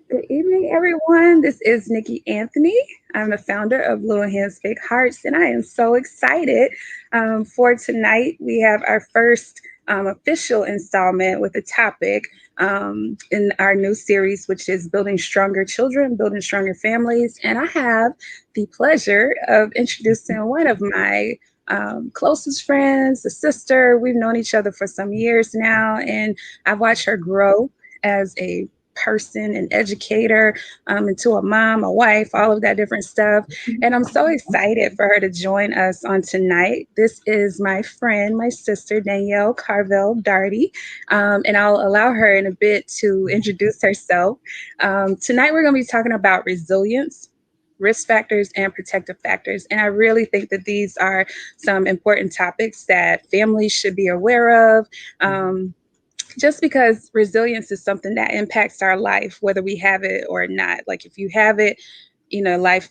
Good evening, everyone. This is Nikki Anthony. I'm the founder of Little Hands Big Hearts, and I am so excited for tonight. We have our first official installment with a topic in our new series, which is Building Stronger Children, Building Stronger Families. And I have the pleasure of introducing one of my closest friends, a sister. We've known each other for some years now, and I've watched her grow as a person, an educator, into a mom, a wife, all of that different stuff. And I'm so excited for her to join us on tonight. This is my friend, my sister, Danielle Carvel Darty. And I'll allow her in a bit to introduce herself. Tonight, we're going to be talking about resilience, risk factors, and protective factors. And I really think that these are some important topics that families should be aware of. Just because resilience is something that impacts our life, whether we have it or not. Like if you have it, life,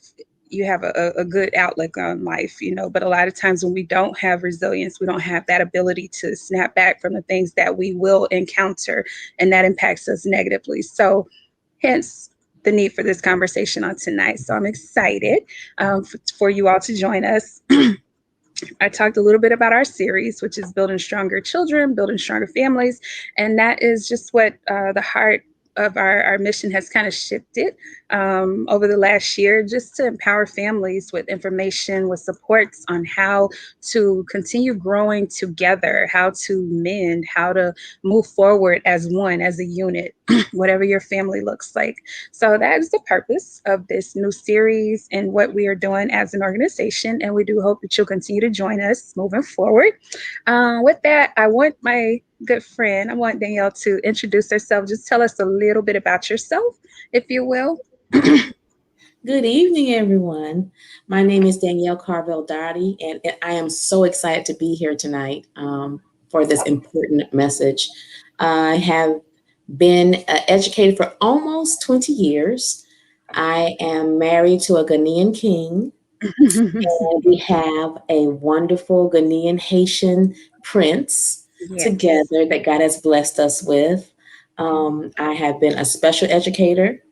you have a good outlook on life, but a lot of times when we don't have resilience, we don't have that ability to snap back from the things that we will encounter, and that impacts us negatively. So hence the need for this conversation on tonight. So I'm excited for you all to join us. I talked a little bit about our series, which is Building Stronger Children, Building Stronger Families. And that is just what the heart of our mission has kind of shifted over the last year, just to empower families with information, with supports on how to continue growing together, how to mend, how to move forward as one, as a unit, whatever your family looks like. So that is the purpose of this new series and what we are doing as an organization. And we do hope that you'll continue to join us moving forward. With that, I want my good friend, I want Danielle to introduce herself. Just tell us a little bit about yourself, if you will. Good evening, everyone. My name is Danielle Carvel Dottie, and I am so excited to be here tonight for this important message. I have been educated for almost 20 years. I am married to a Ghanaian king, and we have a wonderful Ghanaian Haitian prince Yes. together that God has blessed us with. I have been a special educator.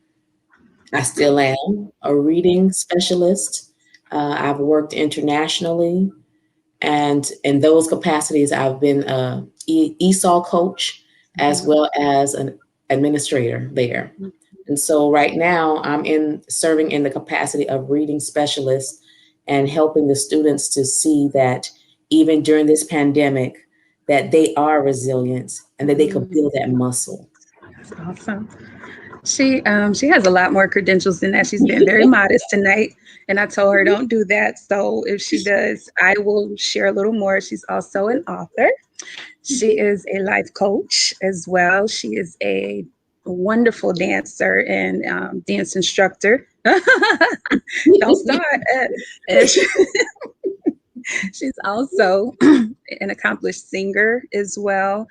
I still am a reading specialist. I've worked internationally, and in those capacities, I've been a ESOL coach as Mhm. well as an administrator there. And so right now, I'm in serving in the capacity of reading specialist and helping the students to see that even during this pandemic, that they are resilient and that they could Mm, build that muscle. that's awesome. She has a lot more credentials than that. She's being very modest tonight, and I told her don't do that. So if she does, I will share a little more. She's also an author. She is a life coach as well. She is a wonderful dancer and dance instructor. Don't start. And she's also an accomplished singer as well.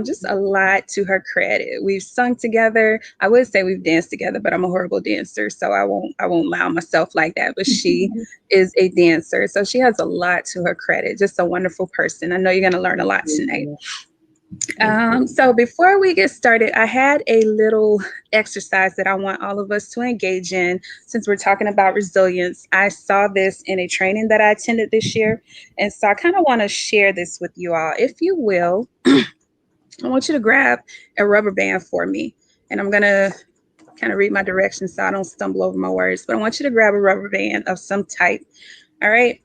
Just a lot to her credit. We've sung together. I would say we've danced together, but I'm a horrible dancer, so I won't allow myself like that. But she is a dancer, so she has a lot to her credit. Just a wonderful person. I know you're going to learn a lot tonight. So before we get started, I had a little exercise that I want all of us to engage in. Since we're talking about resilience, I saw this in a training that I attended this year. And so I kind of want to share this with you all. If you will, I want you to grab a rubber band for me. And I'm going to kind of read my directions so I don't stumble over my words. But I want you to grab a rubber band of some type. All right.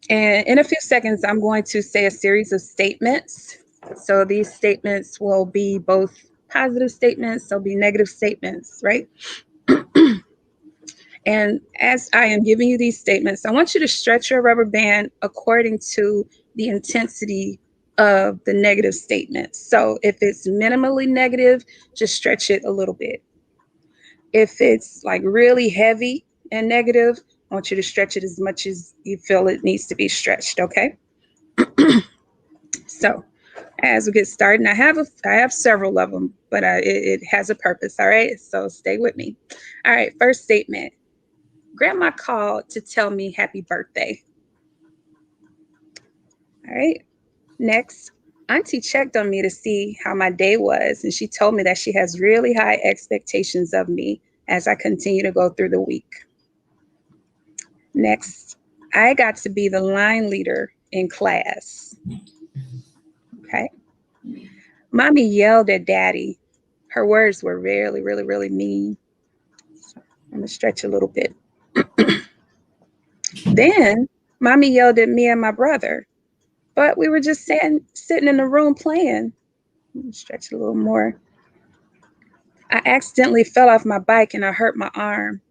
And in a few seconds, I'm going to say a series of statements. So these statements will be both positive statements, they'll be negative statements, right? And as I am giving you these statements, I want you to stretch your rubber band according to the intensity of the negative statements. So if it's minimally negative, just stretch it a little bit. If it's like really heavy and negative, I want you to stretch it as much as you feel it needs to be stretched, okay? So as we get started, and I have several of them, but it has a purpose. All right, so stay with me. All right, first statement. Grandma called to tell me happy birthday. All right, next. Auntie checked on me to see how my day was, and she told me that she has really high expectations of me as I continue to go through the week. Next, I got to be the line leader in class. Okay. Mommy yelled at Daddy. Her words were really, really, really mean. I'm going to stretch a little bit. Then, Mommy yelled at me and my brother, but we were just sitting in the room playing. Stretch a little more. I accidentally fell off my bike and I hurt my arm.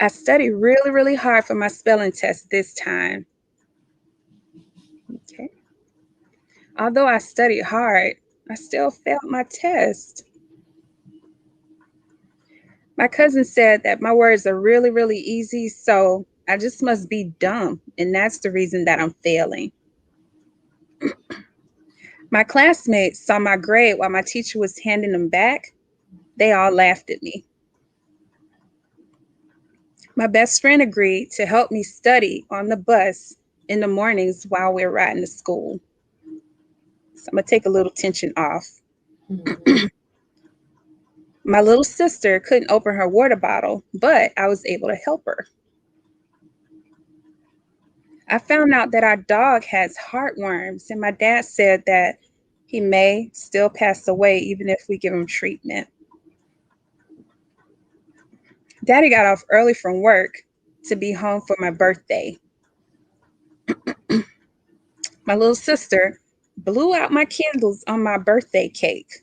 I studied really, really hard for my spelling test this time. Okay. Although I studied hard, I still failed my test. My cousin said that my words are really, really easy, so I just must be dumb, and that's the reason that I'm failing. My classmates saw my grade while my teacher was handing them back. They all laughed at me. My best friend agreed to help me study on the bus in the mornings while we're riding to school. So I'm going to take a little tension off. My little sister couldn't open her water bottle, but I was able to help her. I found out that our dog has heartworms, and my dad said that he may still pass away even if we give him treatment. Daddy got off early from work to be home for my birthday. My little sister blew out my candles on my birthday cake.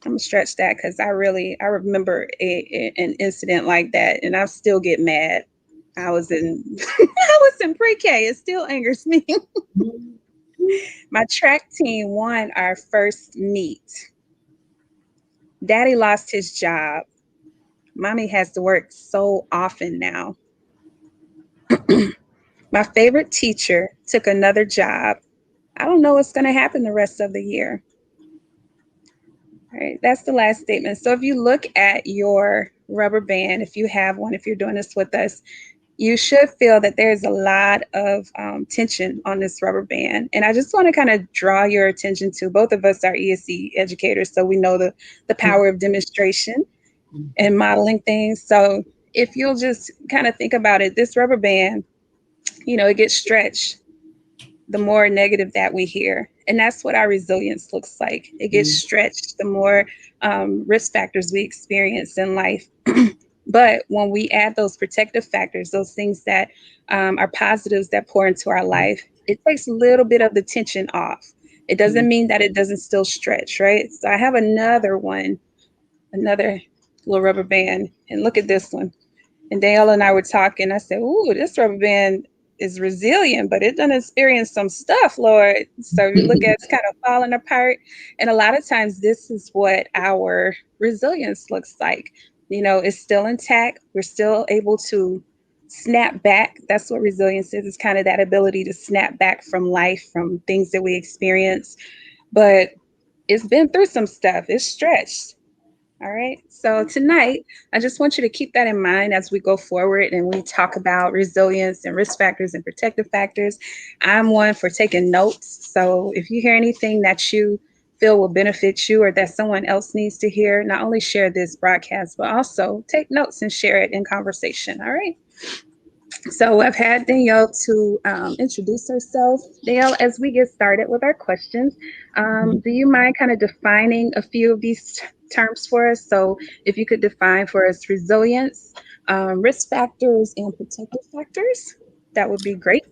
I'm gonna stretch that because I remember an incident like that, and I still get mad. I was in I was in pre-K. It still angers me. My track team won our first meet. Daddy lost his job. Mommy has to work so often now. My favorite teacher took another job. I don't know what's going to happen the rest of the year. All right, that's the last statement. So if you look at your rubber band, if you have one, if you're doing this with us, you should feel that there's a lot of tension on this rubber band. And I just want to kind of draw your attention to, both of us are ESC educators, so we know the power of demonstration and modeling things. So if you'll just kind of think about it, this rubber band, it gets stretched the more negative that we hear. And that's what our resilience looks like. It gets stretched the more risk factors we experience in life. But when we add those protective factors, those things that are positives that pour into our life, it takes a little bit of the tension off. It doesn't mean that it doesn't still stretch, right? So I have another one, another little rubber band. And look at this one. And Dale and I were talking. I said, ooh, this rubber band is resilient, but it done experience some stuff, Lord. So you look at it's kind of falling apart. And a lot of times this is what our resilience looks like. It's still intact. We're still able to snap back. That's what resilience is. It's kind of that ability to snap back from life, from things that we experience. But it's been through some stuff. It's stretched. All right. So tonight, I just want you to keep that in mind as we go forward and we talk about resilience and risk factors and protective factors. I'm one for taking notes. So if you hear anything that you feel will benefit you or that someone else needs to hear, not only share this broadcast, but also take notes and share it in conversation. All right. So I've had Danielle to introduce herself. Danielle, as we get started with our questions, do you mind kind of defining a few of these terms for us? So if you could define for us resilience, risk factors, and protective factors, that would be great.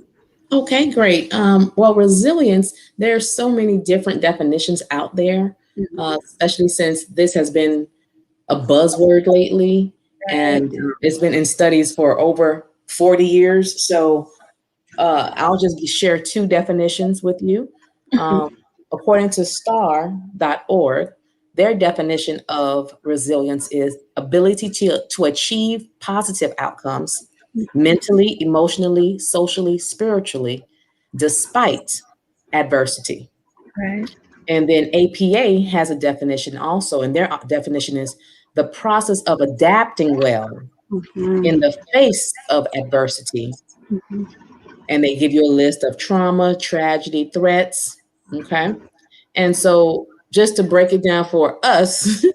Okay, great. Well, resilience, there's so many different definitions out there, especially since this has been a buzzword lately, Right. and it's been in studies for over 40 years. So I'll just share two definitions with you. Um, According to star.org, their definition of resilience is ability to achieve positive outcomes mentally, emotionally, socially, spiritually, despite adversity. Right. And then APA has a definition also, and their definition is the process of adapting well Mhm. in the face of adversity, Mhm. and they give you a list of trauma, tragedy, threats. Okay. And so, just to break it down for us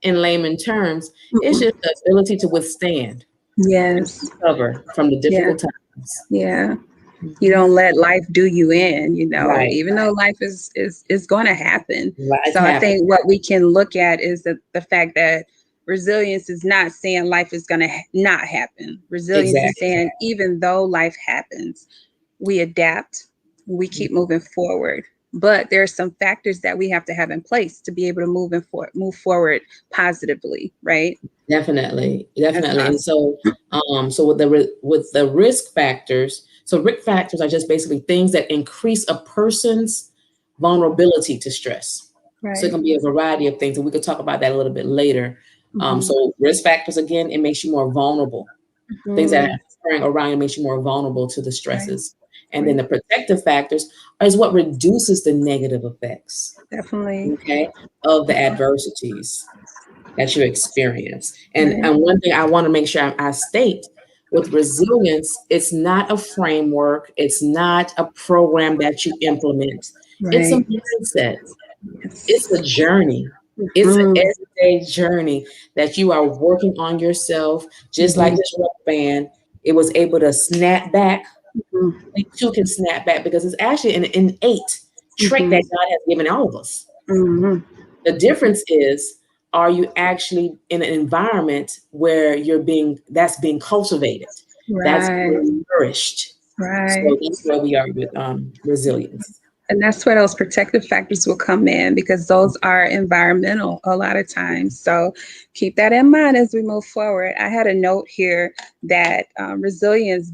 in layman terms, it's Mhm. just the ability to withstand and Yes. recover from the Yeah. difficult times. Yeah. You Mhm. don't let life do you in, Right. even though life is going to happen. Life So I happens. think what we can look at is the fact that resilience is not saying life is going to not happen. Resilience is Exactly. saying even though life happens, we adapt, we keep moving forward. But there are some factors that we have to have in place to be able to move forward positively, right? Definitely, That's definitely. And awesome. so, so with the risk factors, so risk factors are just basically things that increase a person's vulnerability to stress. So it Right. can be a variety of things, and we could talk about that a little bit later. Hmm. So risk factors again, it makes you more vulnerable. Things that are Hmm. occurring around you makes you more vulnerable to the Right. stresses. And then Right. the protective factors is what reduces the negative effects, Definitely. okay, of the adversities that you experience. Right. And one thing I want to make sure I state with resilience, it's not a framework, it's not a program that you implement, it's a Right. mindset, it's a Yes. journey. It's an Hmm. everyday journey that you are working on yourself, just like Hmm. this rubber band. It was able to snap back. We too can snap back because it's actually an innate trait Hmm. that God has given all of us. Hmm. The difference is, are you actually in an environment where that's being cultivated, that's Right. being nourished? Right. So that's where we are with resilience. And that's where those protective factors will come in because those are environmental a lot of times. So keep that in mind as we move forward. I had a note here that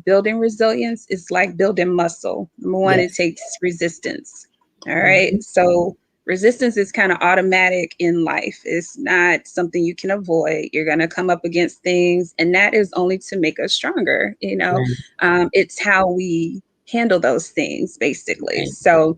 building resilience is like building muscle. Number one, it Yes. takes resistance. All right. Mhm. So resistance is kind of automatic in life. It's not something you can avoid. You're going to come up against things, and that is only to make us stronger. Right. It's how we handle those things basically. Right. So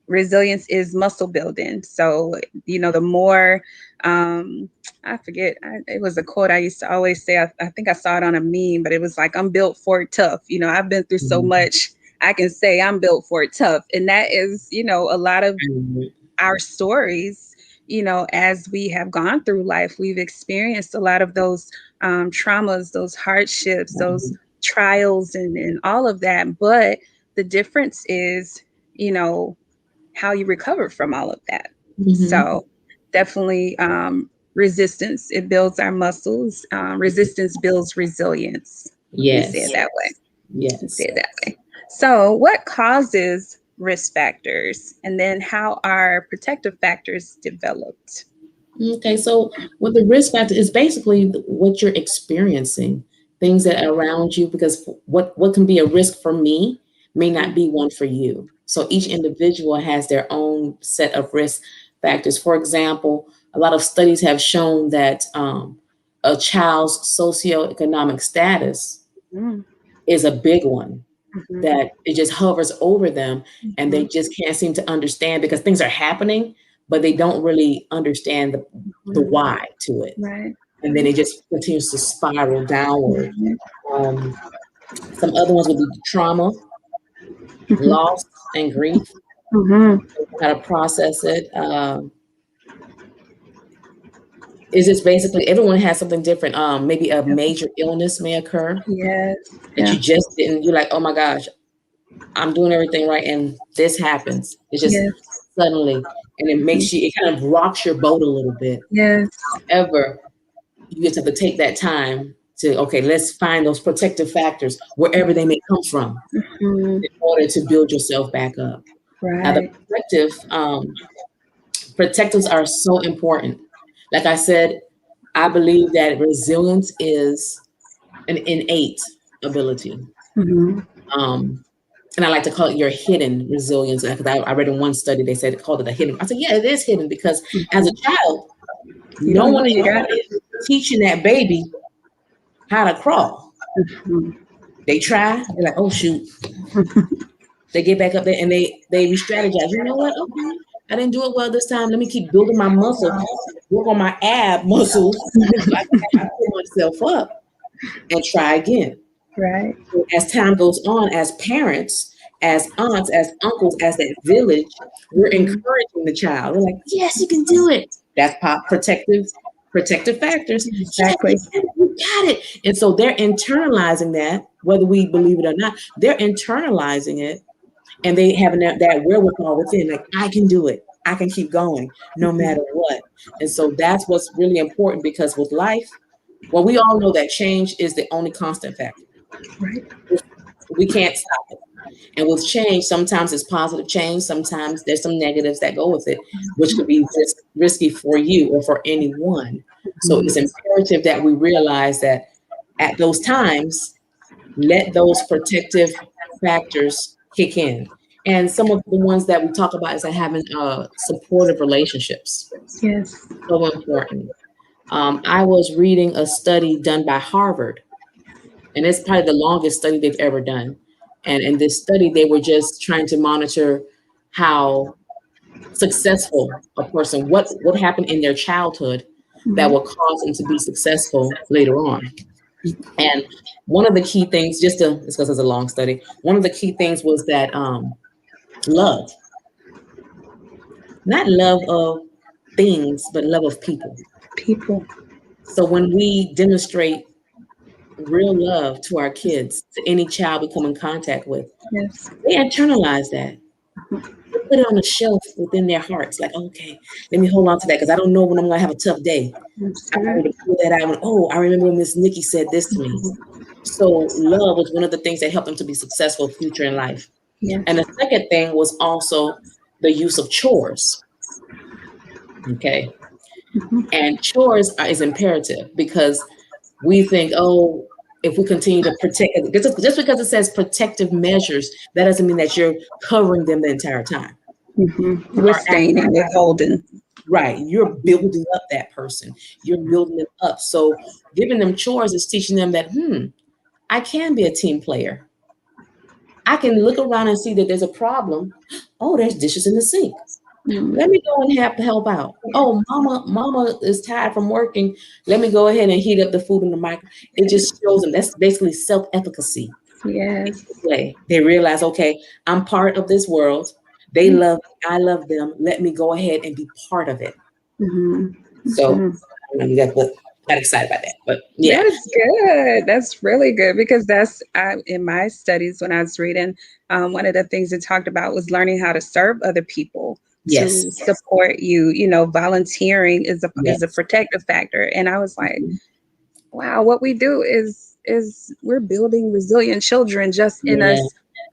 resilience is muscle building. So, the more, I forget, it was a quote I used to always say. I think I saw it on a meme, but it was like, I'm built for it tough. I've been through so Mhm. much. I can say I'm built for it tough. And that is, a lot of Mhm. our stories, as we have gone through life, we've experienced a lot of those traumas, those hardships, those trials, and all of that. But the difference is, you know, how you recover from all of that. Mhm. So definitely resistance, it builds our muscles. Resistance builds resilience. Let me say it Yes. that way. Let me say Yes. it that way. So, what causes risk factors? And then how are protective factors developed? Okay, so with the risk factor is basically what you're experiencing, things that are around you, because what can be a risk for me may not be one for you. So each individual has their own set of risk factors. For example, a lot of studies have shown that a child's socioeconomic status Mm-hmm. is a big one, Mm-hmm. that it just hovers over them and they Mm-hmm. just can't seem to understand because things are happening, but they don't really understand the why to it. Right. And then it just continues to spiral downward. Mm-hmm. Um, some other ones would be trauma, Mm-hmm. loss, and grief. Mm-hmm. How to process it. It's just basically everyone has something different. Maybe a major illness may occur Yes. that Yeah. you just didn't. You're like, oh my gosh, I'm doing everything right, and this happens. It's just Yes. suddenly, and it Mm-hmm. makes you. It kind of rocks your boat a little bit. Yes. However, you just have to take that time to okay, let's find those protective factors wherever they may come from Mm-hmm. in order to build yourself back up. Now, the Right. protectives are so important. Like I said, I believe that resilience is an innate ability. Mm-hmm. Um, and I like to call it your hidden resilience. Because I read in one study, they said it called it a hidden. I said, yeah, it is hidden because as a child, You no don't know one you got is teaching that baby how to crawl. it. They try, they're like, oh shoot. They get back up there and they re-strategize. You know what? Okay, I didn't do it well this time. Let me keep building my muscle, work on my ab muscles so I can pull myself up and try again. Right. As time goes on, as parents, as aunts, as uncles, as that village, we're Mhm. encouraging the child. We're like, yes, you can do it. That's protective factors. Yes, you Exactly. can, you got it. And so they're internalizing that, whether we believe it or not, they're internalizing it, and they have that wherewithal within, like, I can do it. I can keep going no matter what. And so that's what's really important, because with life, well, we all know that change is the only constant factor. Right. We can't stop it. And with change, sometimes it's positive change, sometimes there's some negatives that go with it, which could be risky for you or for anyone. So it's Mhm. imperative that we realize that at those times, let those protective factors kick in. And some of the ones that we talk about is that having supportive relationships. Yes. So important. I was reading a study done by Harvard, and it's probably the longest study they've ever done. And in this study, they were just trying to monitor how successful a person, what happened in their childhood that will Mhm. cause them to be successful later on. And one of the key things, it's because it's a long study, one of the key things was that love, not love of things, but love of people. People. So when we demonstrate real love to our kids, to any child we come in contact with, Yes. they internalize that. They put it on a shelf within their hearts, like, okay, let me hold on to that because I don't know when I'm going to have a tough day. That's I good. wanted to pull that out. And, oh, I remember when Miss Nikki said this to me. So love was one of the things that helped them to be successful future in life. And Yes. the second thing was also the use of chores. Okay. Mhm. And is imperative, because we think, oh, if we continue to protect, just because it says protective measures, that doesn't mean that you're covering them the entire time. Mhm. You are actually, Withstanding, withholding. right. You're building up that person. You're building them up. So giving them chores is teaching them that, I can be a team player. I can look around and see that there's a problem. Oh, there's dishes in the sink. Mhm. Let me go and have to help out. Oh, mama is tired from working. Let me go ahead and heat up the food in the microwave. It just shows them that's basically self-efficacy. Yes. Play. They realize, okay, I'm part of this world. They love me, I love them. Let me go ahead and be part of it. Mhm. So Mhm. you got excited about that. But yeah. That's good. That's really good because that's in my studies when I was reading. One of the things it talked about was learning how to serve other people Yes. to support you. You know, volunteering is a Yes. protective factor, and I was like, Mhm. wow, what we do is we're building resilient children just in Yeah. us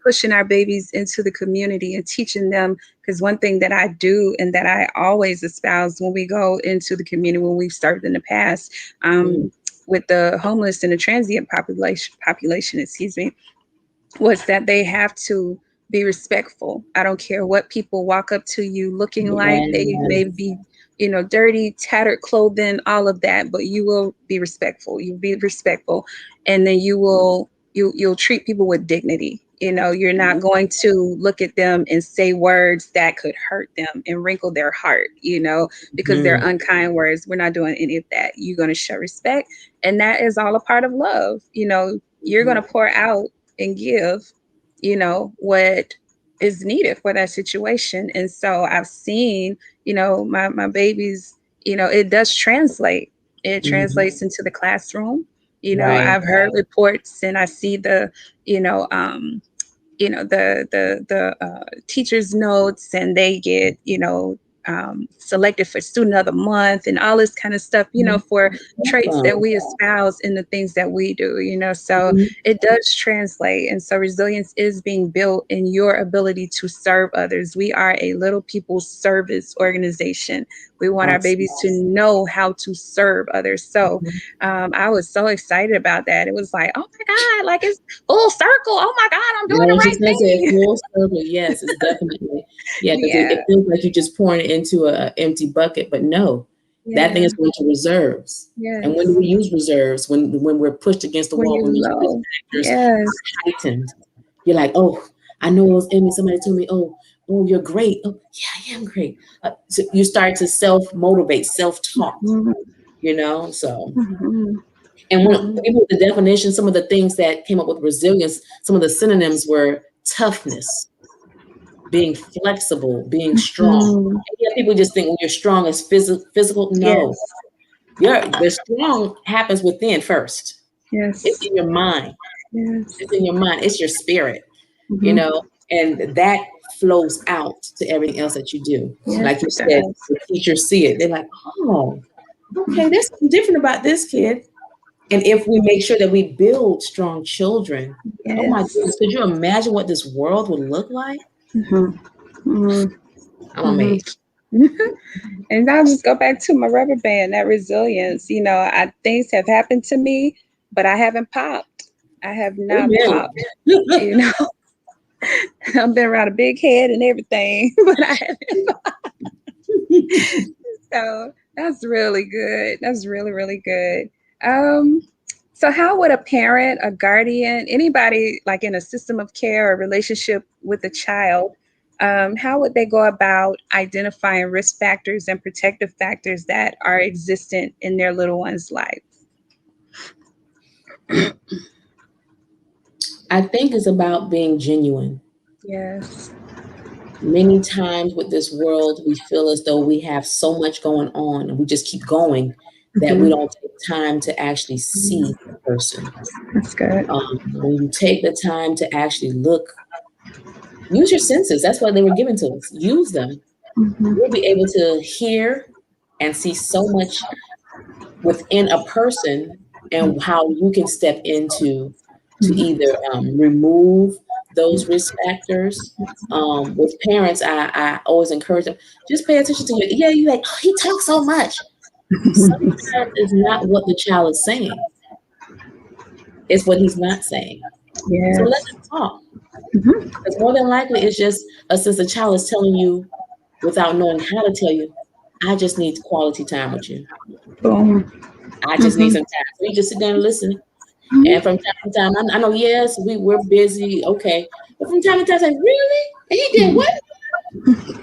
pushing our babies into the community and teaching them. Because one thing that I do and that I always espouse when we go into the community, when we've served in the past, Mm. with the homeless and the transient population, excuse me, was that they have to be respectful. I don't care what people walk up to you looking like. They may Yes. be, dirty, tattered clothing, all of that, but you will be respectful. You be respectful, and then you'll treat people with dignity. You're not going to look at them and say words that could hurt them and wrinkle their heart, because they're Mhm. unkind words. We're not doing any of that. You're going to show respect, and that is all a part of love. You're going to Mhm. pour out and give, what is needed for that situation. And so I've seen, my babies, it does translate. It Mhm. translates into the classroom. Right. I've heard reports and I see you know, um, the teachers notes, and they get selected for student of the month and all this kind of stuff, Mhm. for traits Awesome. that we espouse in the things that we do, so Mhm. it does translate. And so resilience is being built in your ability to serve others. We are a little people service organization. We want our Awesome. babies to know how to serve others. So Mhm. I was so excited about that. It was like, oh my God, like it's full circle. Oh my God, I'm I doing the was right just gonna say thing. full circle. Yes, it's definitely, yeah, because it Yeah, feels like you just pouring it into a empty bucket, but no, that thing yeah, is going to reserves. And when do yes. we use reserves? When we're pushed against the When wall, you when those risk low, factors yes. are heightened, you're like, oh, I know it was Emmy. Somebody told me, oh, you're great. Oh, yeah, I am great. So you start to self motivate, self talk. Mhm, So mhm. And when Mhm. even with the definition, some of the things that came up with resilience, some of the synonyms were toughness, being flexible, being strong. Mm. And yeah, people just think when you're strong as physical. No, Yes. the strong happens within first. It's Yes. in your mind. Yes. It's in your mind. It's your spirit, you Mhm. know, and that flows out to everything else that you do. Like Yes, you it said, does. the teachers see it. They're like, oh, okay, there's something different about this kid. And if we make sure that we build strong children, oh my Yes. goodness, could you imagine what this world would look like? Mhm. Mhm. I'm Mhm. amazed. And I'll just go back to my rubber band, that resilience. Things have happened to me, but I haven't popped. I have not Amen. popped. You know, I've been around a big head and everything, but I haven't. So that's really good. That's really, really good. Um, so how would a parent, a guardian, anybody like in a system of care or relationship with a child, how would they go about identifying risk factors and protective factors that are existent in their little one's life? I think it's about being genuine. Yes. Many times with this world, we feel as though we have so much going on and we just keep going that we Hmm. don't take time to actually see the person. That's good. When you take the time to actually look, use your senses. That's what they were given to us. Use them. Hmm. You'll be able to hear and see so much within a person and how you can step into to either remove those risk factors. With parents, I always encourage them, just pay attention to your, yeah, you like, oh, he talks so much. Sometimes it's not what the child is saying, it's what he's not saying. So let Yes. them talk. Hmm. Because more than likely, it's just since the child is telling you without knowing how to tell you, I just need quality time with you. Boom. I just need Hmm. some time. So you just sit down and listen. And Hmm. from time to time, I know, yes, we're busy, okay. But from time to time, I say, really? And he did what?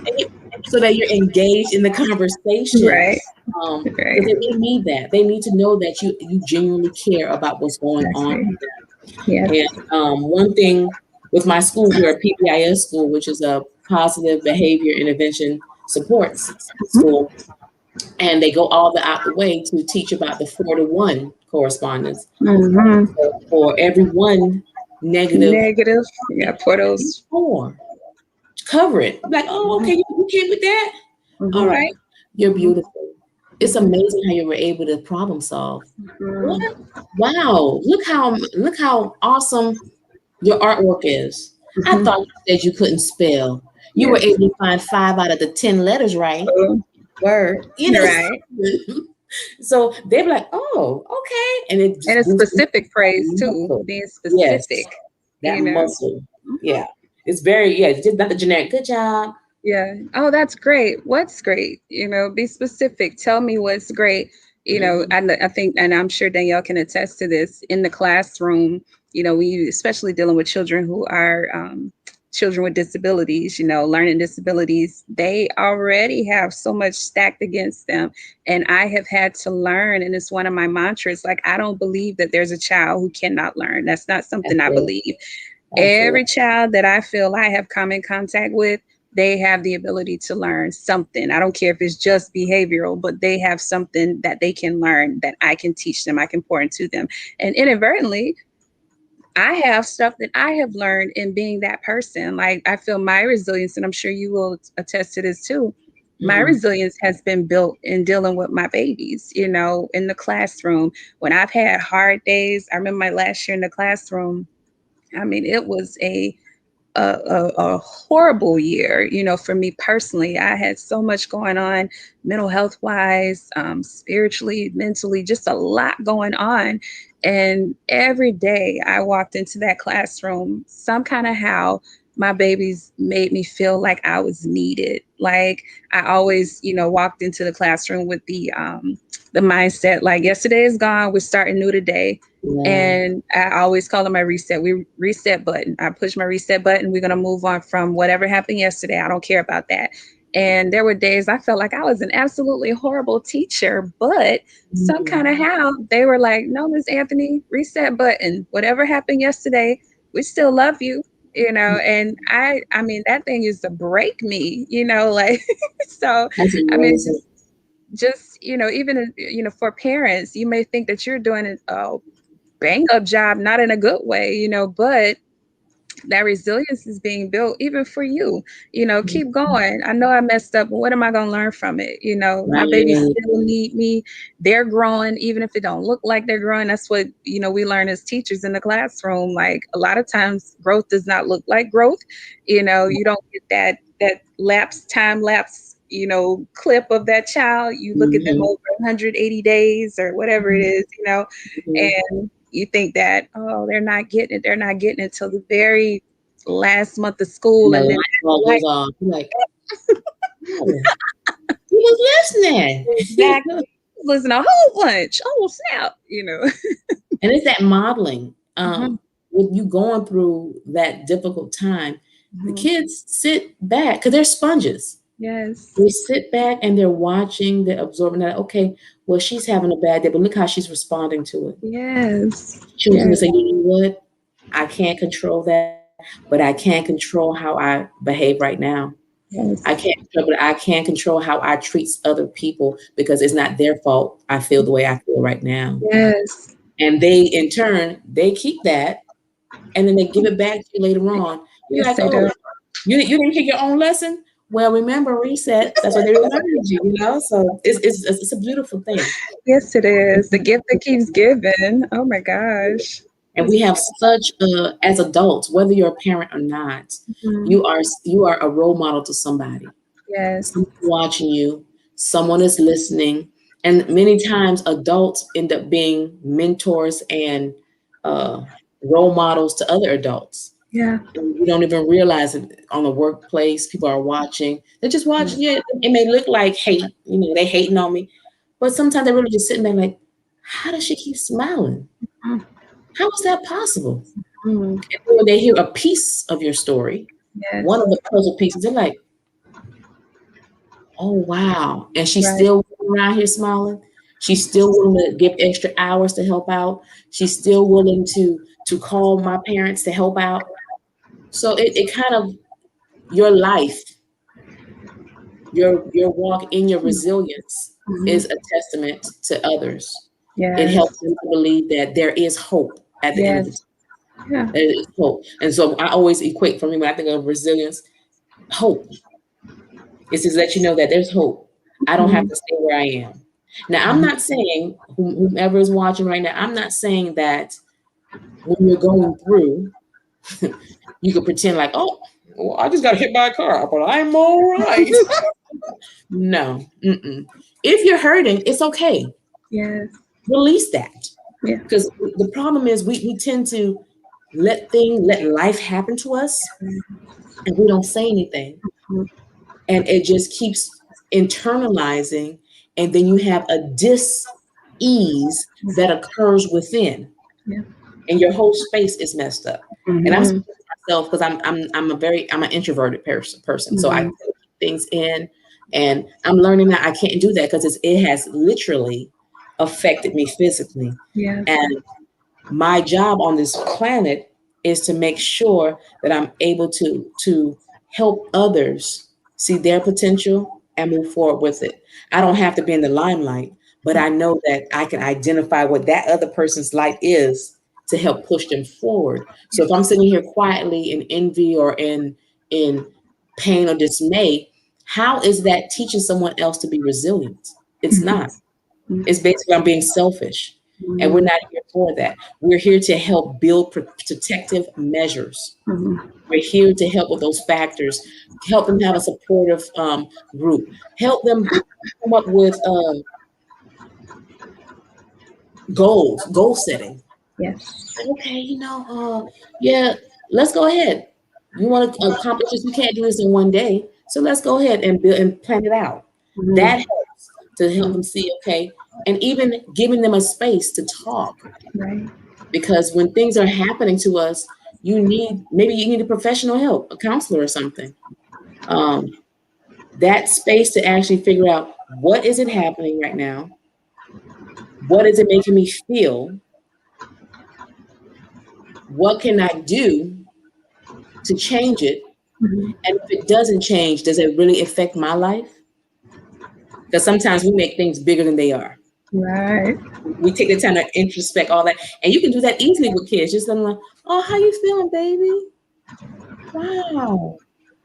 And so that you're engaged in the conversation. Right. Because Right. they need that. They need to know that you genuinely care about what's going That's on it. with them. Yes. And one thing with my school, we're a PBIS school, which is a positive behavior intervention supports school. And they go all the out the way to teach about the 4-to-1 correspondence. Hmm. So for every one negative, Negative. Yeah, for use those. four. Cover it. Like, oh, okay, you came with that? All Hmm. right. You're Hmm. beautiful. It's amazing how you were able to problem solve. What? Hmm. Wow. Look how awesome your artwork is. I Hmm. thought you said you couldn't spell. You were Yes. able to find 5 out of the 10 letters right. Word. Right. So they'd be like, oh, okay. And it And just it's boosts specific praise that too, muscle. being Yes. specific, That you know. muscle. Yeah. It's very, yeah, just not the generic, good job. Yeah. Oh, that's great. What's great? Be specific. Tell me what's great. Mhm. I think, and I'm sure Danielle can attest to this in the classroom, when you, especially dealing with children who are children with disabilities, learning disabilities, they already have so much stacked against them. And I have had to learn, and it's one of my mantras, like, I don't believe that there's a child who cannot learn. That's not That's something I it. believe. That's it. Every child that I feel I have come in contact with, they have the ability to learn something. I don't care if it's just behavioral, but they have something that they can learn that I can teach them, I can pour into them. And inadvertently, I have stuff that I have learned in being that person. Like, I feel my resilience, and I'm sure you will attest to this too. My Mhm. resilience has been built in dealing with my babies, in the classroom. When I've had hard days, I remember my last year in the classroom. I mean, it was a horrible year, for me personally. I had so much going on, mental health wise, spiritually, mentally, just a lot going on. And every day I walked into that classroom, some kind of how my babies made me feel like I was needed. Like, I always, walked into the classroom with the mindset like, yesterday is gone, we're starting new today. Yeah. And I always call it my reset button. I push my reset button. We're going to move on from whatever happened yesterday. I don't care about that. And there were days I felt like I was an absolutely horrible teacher, but some kind of Mhm. how they were like, no, Miss Anthony, reset button. Whatever happened yesterday, we still love you, and I mean, that thing used to break me, like, so, That's I mean, amazing. just, even, for parents, you may think that you're doing a bang up job, not in a good way, but that resilience is being built even for you. Keep going. I know I messed up, but what am I going to learn from it? My babies Right. still need me. They're growing, even if it don't look like they're growing. That's what, we learn as teachers in the classroom. Like, a lot of times growth does not look like growth. You don't get that time lapse, clip of that child. You look at them Mhm. over 180 days or whatever it is, Mhm. and you think that, oh, they're not getting it till the very last month of And school, the and then light bulb like, goes off. You're like, oh, he was listening. exactly, listen, a whole bunch, oh snap, And it's that modeling. Mhm, With you going through that difficult time, the mhm. kids sit back because they're sponges. Yes, They sit back and they're watching, they're absorbing that. Okay, well, she's having a bad day, but look how she's responding to it. yes, Choosing to yes, say, you know what, I can't control that, but I can control how I behave right now. I yes, can't control, but I can control how I treat other people because it's not their fault. I feel the way I feel right now. yes, And they, in turn, they keep that and then they give it back to you later on. You're yes, like, they oh, do. you didn't take your own lesson? Well, remember reset. That's what they reminded you, you know? So it's a beautiful thing. Yes, it is. The gift that keeps giving. Oh my gosh. And we have such as adults, whether you're a parent or not, Mhm. you are a role model to somebody. Yes, Someone's watching you, someone is listening, and many times adults end up being mentors and uh, role models to other adults. yeah, And you don't even realize it on the workplace. People are watching. They're just watching you. It may look like hate, they hating on me, but sometimes they're really just sitting there like, how does she keep smiling? Mhm, How is that possible? mhm. And when they hear a piece of your story, one Yes, of the puzzle pieces, they're like, oh wow. And she's right. still around here smiling. She's still willing to give extra hours to help out. She's still willing to call my parents to help out. So it kind of your life, your walk in your resilience is Mhm. a testament to others. It helps Yes, them to believe that there is hope at the end of the day. yes, yeah. There is hope. And so I always equate for me when I think of resilience, hope. It's to let you know that there's hope. I don't have Mhm. to stay where I am. Now, I'm not saying, whomever is watching right now, I'm not saying that when you're going through, you could pretend like, oh, well, I just got hit by a car, but I'm all right. No. Mm-mm. If you're hurting, it's okay. Yes, Release that. yeah. Because the problem is we tend to let life happen to us and we don't say anything. Mhm. And it just keeps internalizing, and then you have a dis-ease that occurs within, Yeah. and your whole space is messed up. And I'm Mhm. speaking for myself because I'm an introverted person, so I Mhm. tend to keep things in, and I'm learning that I can't do that because it has literally affected me physically. Yes. And my job on this planet is to make sure that I'm able to help others see their potential and move forward with it. I don't have to be in the limelight, but I know that I can identify what that other person's light is to help push them forward. So if I'm sitting here quietly in envy or in pain or dismay, how is that teaching someone else to be resilient? It's Mhm. not. It's basically I'm being selfish. And we're Mhm. not here for that. We're here to help build protective measures. Mhm. We're here to help with those factors, help them have a supportive group, help them come up with goal setting. Yes. Okay, yeah, let's go ahead. You want to accomplish this? You can't do this in one day. So let's go ahead and build and plan it out. That Mhm. helps to help them see, okay, and even giving them a space to talk. Right. Because when things are happening to us, maybe you need a professional help, a counselor or something. Um, That space to actually figure out what is it happening right now, what is it making me feel, what can I do to change it, and if it doesn't change, does it really affect my life? Because sometimes we make things bigger than they are. Right. We take the time to introspect all that, and you can do that easily with kids. Just let them like, "Oh, how you feeling, baby? Wow.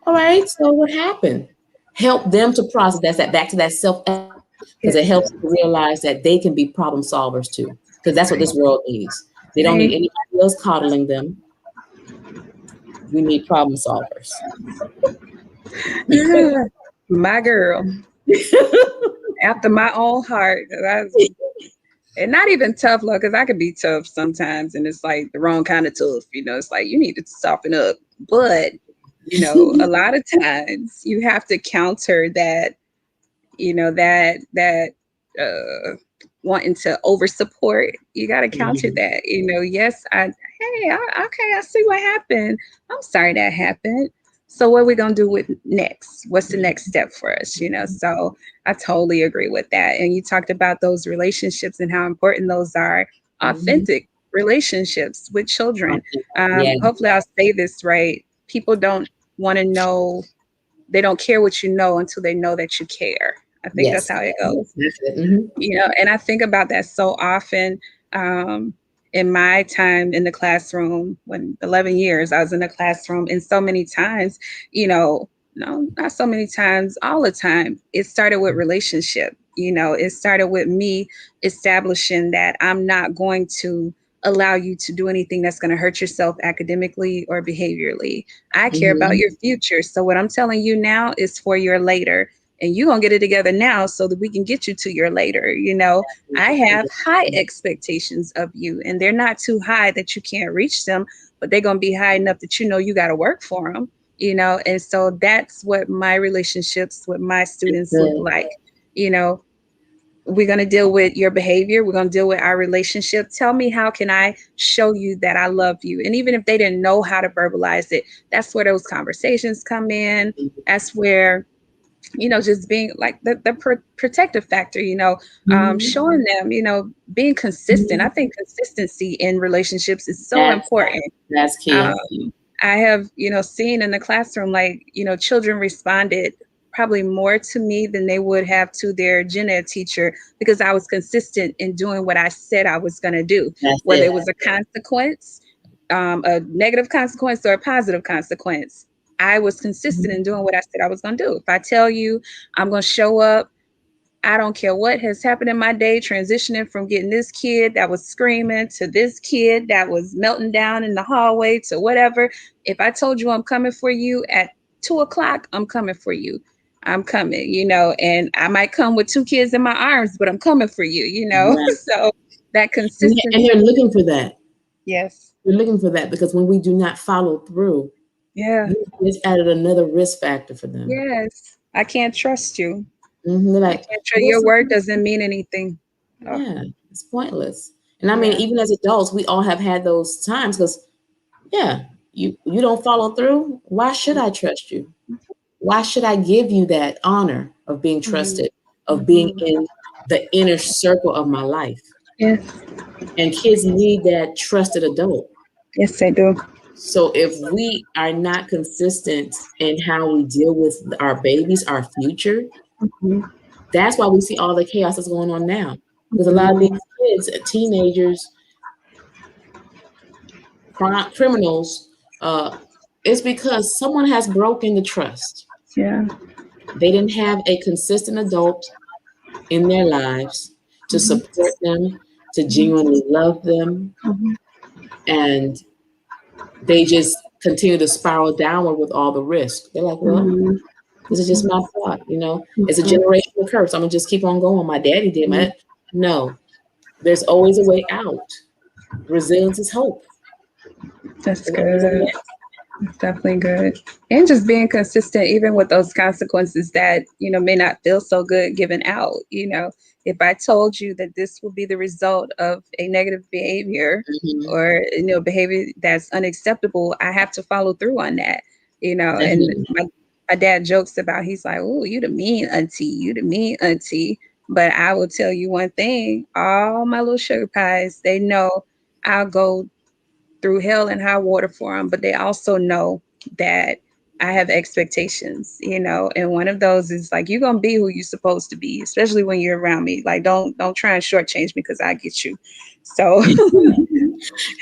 All right. So what happened?" Help them to process. That's that back to that self efficacy because it Yes. helps them to realize that they can be problem solvers too. Because that's what Right. this world needs. They don't need Right. anybody else coddling them. We need problem solvers. Yeah. My girl, after my own heart. And not even tough love, because I can be tough sometimes, and it's like the wrong kind of tough. It's like you need to soften up. But a lot of times you have to counter that. That uh, wanting to over support. You got to counter Mhm. that. Yes, okay, I see what happened. I'm sorry that happened. So what are we gonna do with next? What's the next step for us? So I totally agree with that. And you talked about those relationships and how important those are. Mhm. Authentic relationships with children. Yeah, Hopefully, I'll say this right. People don't want to know. They don't care what you know until they know that you care. I think that's yes. how it goes. That's it. Mhm. And I think about that so often. um, in my time in the classroom, when 11 years I was in the classroom, and so many times, no, not so many times, all the time, it started with relationship. It started with me establishing that I'm not going to allow you to do anything that's going to hurt yourself academically or behaviorally. I care about Mhm. your future. So what I'm telling you now is for your later, and you're going to get it together now so that we can get you to your later. I have high expectations of you, and they're not too high that you can't reach them, but they're going to be high enough that you got to work for them. And so that's what my relationships with my students look Good. like. you know we're going to deal with your behavior, we're going to deal with our relationship. Tell me, how can I show you that I love you? And even if they didn't know how to verbalize it, that's where those conversations come in. That's where, just being like the protective factor, Mhm. showing them, being consistent. I Mhm. think consistency in relationships is so That's important. that's key. Um, I have, seen in the classroom, like, children responded probably more to me than they would have to their gen ed teacher, because I was consistent in doing what I said I was going to do, That's whether it it. was a consequence, a negative consequence, or a positive consequence. I was consistent in doing what I said I was going to do. If I tell you I'm going to show up, I don't care what has happened in my day, transitioning from getting this kid that was screaming to this kid that was melting down in the hallway to whatever. If I told you I'm coming for you at 2 o'clock, I'm coming for you. I'm coming, and I might come with two kids in my arms, but I'm coming for you. Right. So that And they're consistency, looking for that. yes, They're looking for that because when we do not follow through, yeah, you just added another risk factor for them. yes. I can't trust you. They're I like, can't trust what's your the word doesn't mean anything. Oh, yeah, it's pointless. And I mean, yeah. even as adults, we all have had those times because yeah, you don't follow through. Why should I trust you? Why should I give you that honor of being Mhm. trusted, of being Mhm. in the inner circle of my life? Yes, And kids need that trusted adult. yes, I do. So if we are not consistent in how we deal with our babies, our future, Mhm. that's why we see all the chaos that's going on now. Because a lot of Mhm. these kids, teenagers, criminals, it's because someone has broken the trust. Yeah. They didn't have a consistent adult in their lives to Mhm. support them, to genuinely love them, Mhm. and they just continue to spiral downward with all the risk. They're like, well, Mhm. this is just my plot, It's a Mhm. generational curse. I'm gonna just keep on going. My daddy did Mhm. my no. There's always a way out. Resilience is hope. That's There's always a way good. out. That's definitely good. And just being consistent, even with those consequences that, may not feel so good given out. If I told you that this will be the result of a negative behavior, Mhm. or, behavior that's unacceptable, I have to follow through on that. And Definitely. my dad jokes about, he's like, "Oh, you the mean auntie, you the mean auntie." But I will tell you one thing, all my little sugar pies, they know I'll go through hell and high water for them, but they also know that I have expectations, and one of those is like, you're gonna be who you're supposed to be, especially when you're around me. Like, don't try and shortchange me because I get you. So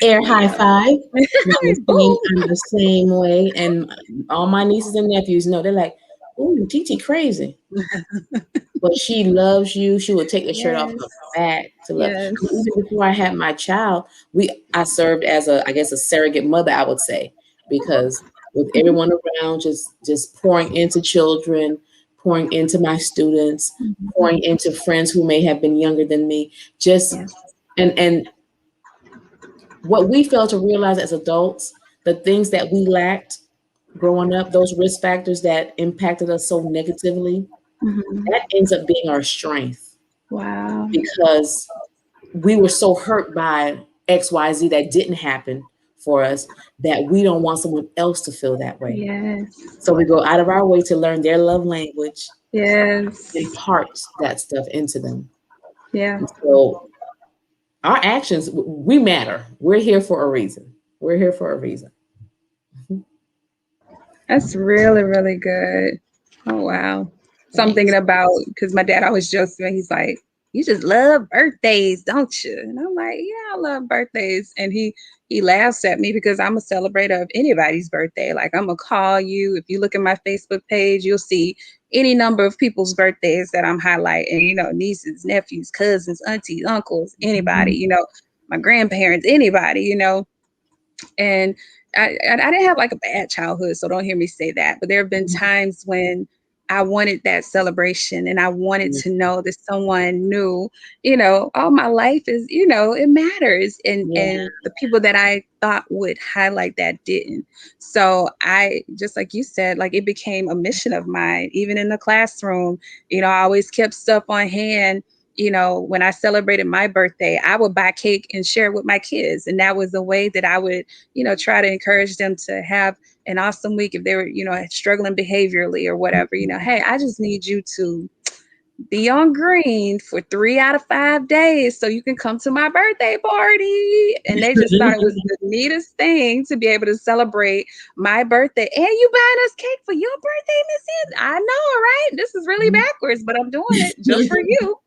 Air high yeah. five. No, Boom. I'm the same way. And all my nieces and nephews know they're like, "Ooh, Titi crazy." But she loves you. She would take the shirt off her Yes. back to love. I mean, Yes. even before I had my child, I served as I guess a surrogate mother, I would say, because with everyone around, just pouring into children, pouring into my students, Mhm. pouring into friends who may have been younger than me, just Yes. and what we fail to realize as adults, the things that we lacked growing up, those risk factors that impacted us so negatively, Mhm. that ends up being our strength Wow. because we were so hurt by XYZ that didn't happen for us that we don't want someone else to feel that way. Yes. So we go out of our way to learn their love language, Yes. impart that stuff into them. Yeah. And so our actions, we matter. We're here for a reason. We're here for a reason. That's really, really good. Oh, wow. So I'm thinking Thanks. about, because my dad always jokes to me, he's like, "You just love birthdays, don't you?" And I'm like, "Yeah, I love birthdays." And he laughs at me because I'm a celebrator of anybody's birthday. Like, I'm gonna call you. If you look at my Facebook page, you'll see any number of people's birthdays that I'm highlighting, nieces, nephews, cousins, aunties, uncles, anybody, Mhm. my grandparents, anybody, and I didn't have like a bad childhood, so don't hear me say that. But there have been times when I wanted that celebration and I wanted Mhm. to know that someone knew, all my life is, it matters. And Yeah. the people that I thought would highlight that didn't. So I, just like you said, like, it became a mission of mine, even in the classroom. I always kept stuff on hand. When I celebrated my birthday, I would buy cake and share it with my kids. And that was the way that I would, try to encourage them to have an awesome week if they were, struggling behaviorally or whatever. Hey, I just need you to be on green for 3 out of 5 days so you can come to my birthday party. And they just thought it was the neatest thing to be able to celebrate my birthday. And you buying us cake for your birthday, Miss Ann? I know, right? This is really backwards, but I'm doing it just for you,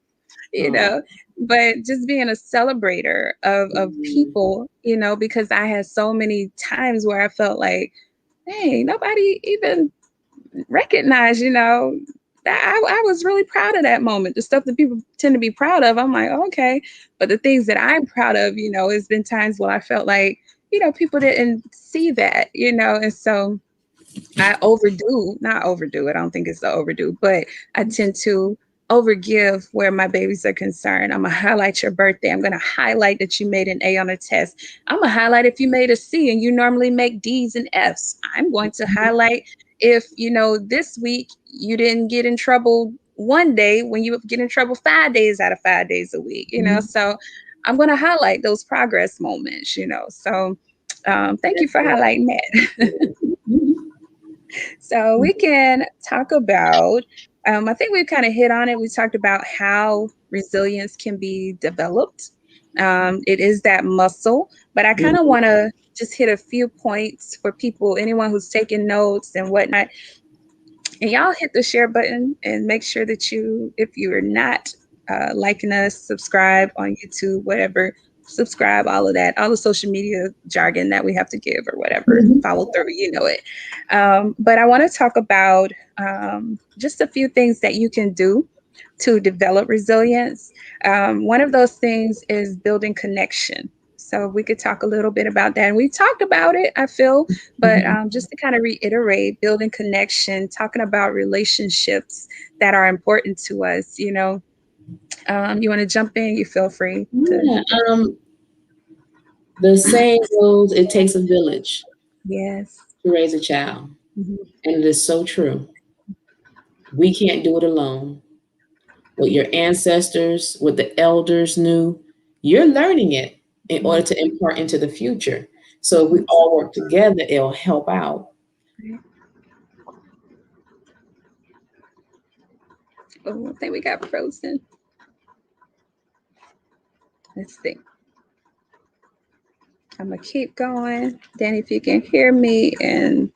you Oh, know. But just being a celebrator of mhm. people, because I had so many times where I felt like, hey, nobody even recognized, that I was really proud of that moment. The stuff that people tend to be proud of, I'm like, okay. But the things that I'm proud of, it's been times where I felt like, people didn't see that, and so I overdo, not overdo it. I don't think it's the overdo, but I tend to overgive where my babies are concerned. I'm gonna highlight your birthday. I'm gonna highlight that you made an A on a test. I'm gonna highlight if you made a C and you normally make D's and F's. I'm going to highlight if, this week you didn't get in trouble one day when you get in trouble 5 days out of 5 days a week, So I'm gonna highlight those progress moments, So thank you That's for good. highlighting that. Mhm. So we can talk about, I think we've kind of hit on it. We talked about how resilience can be developed. It is that muscle, but I kind of Mhm. want to just hit a few points for people, anyone who's taking notes and whatnot. And y'all hit the share button and make sure that you, if you are not liking us, subscribe on YouTube, whatever, subscribe, all of that, all the social media jargon that we have to give or whatever, Mhm. follow through, it. But I want to talk about just a few things that you can do to develop resilience. One of those things is building connection. So we could talk a little bit about that. And we talked about it, I feel, but Mhm. just to kind of reiterate, building connection, talking about relationships that are important to us, you want to jump in, you feel free to. Yeah. The saying goes, it takes a village Yes. to raise a child. Mhm. And it is so true. We can't do it alone. What your ancestors, what the elders knew, you're learning it in order to impart into the future. So if we Yes. all work together, it'll help out. Oh, I think we got frozen. Let's see. I'm gonna keep going. Danny, if you can hear me and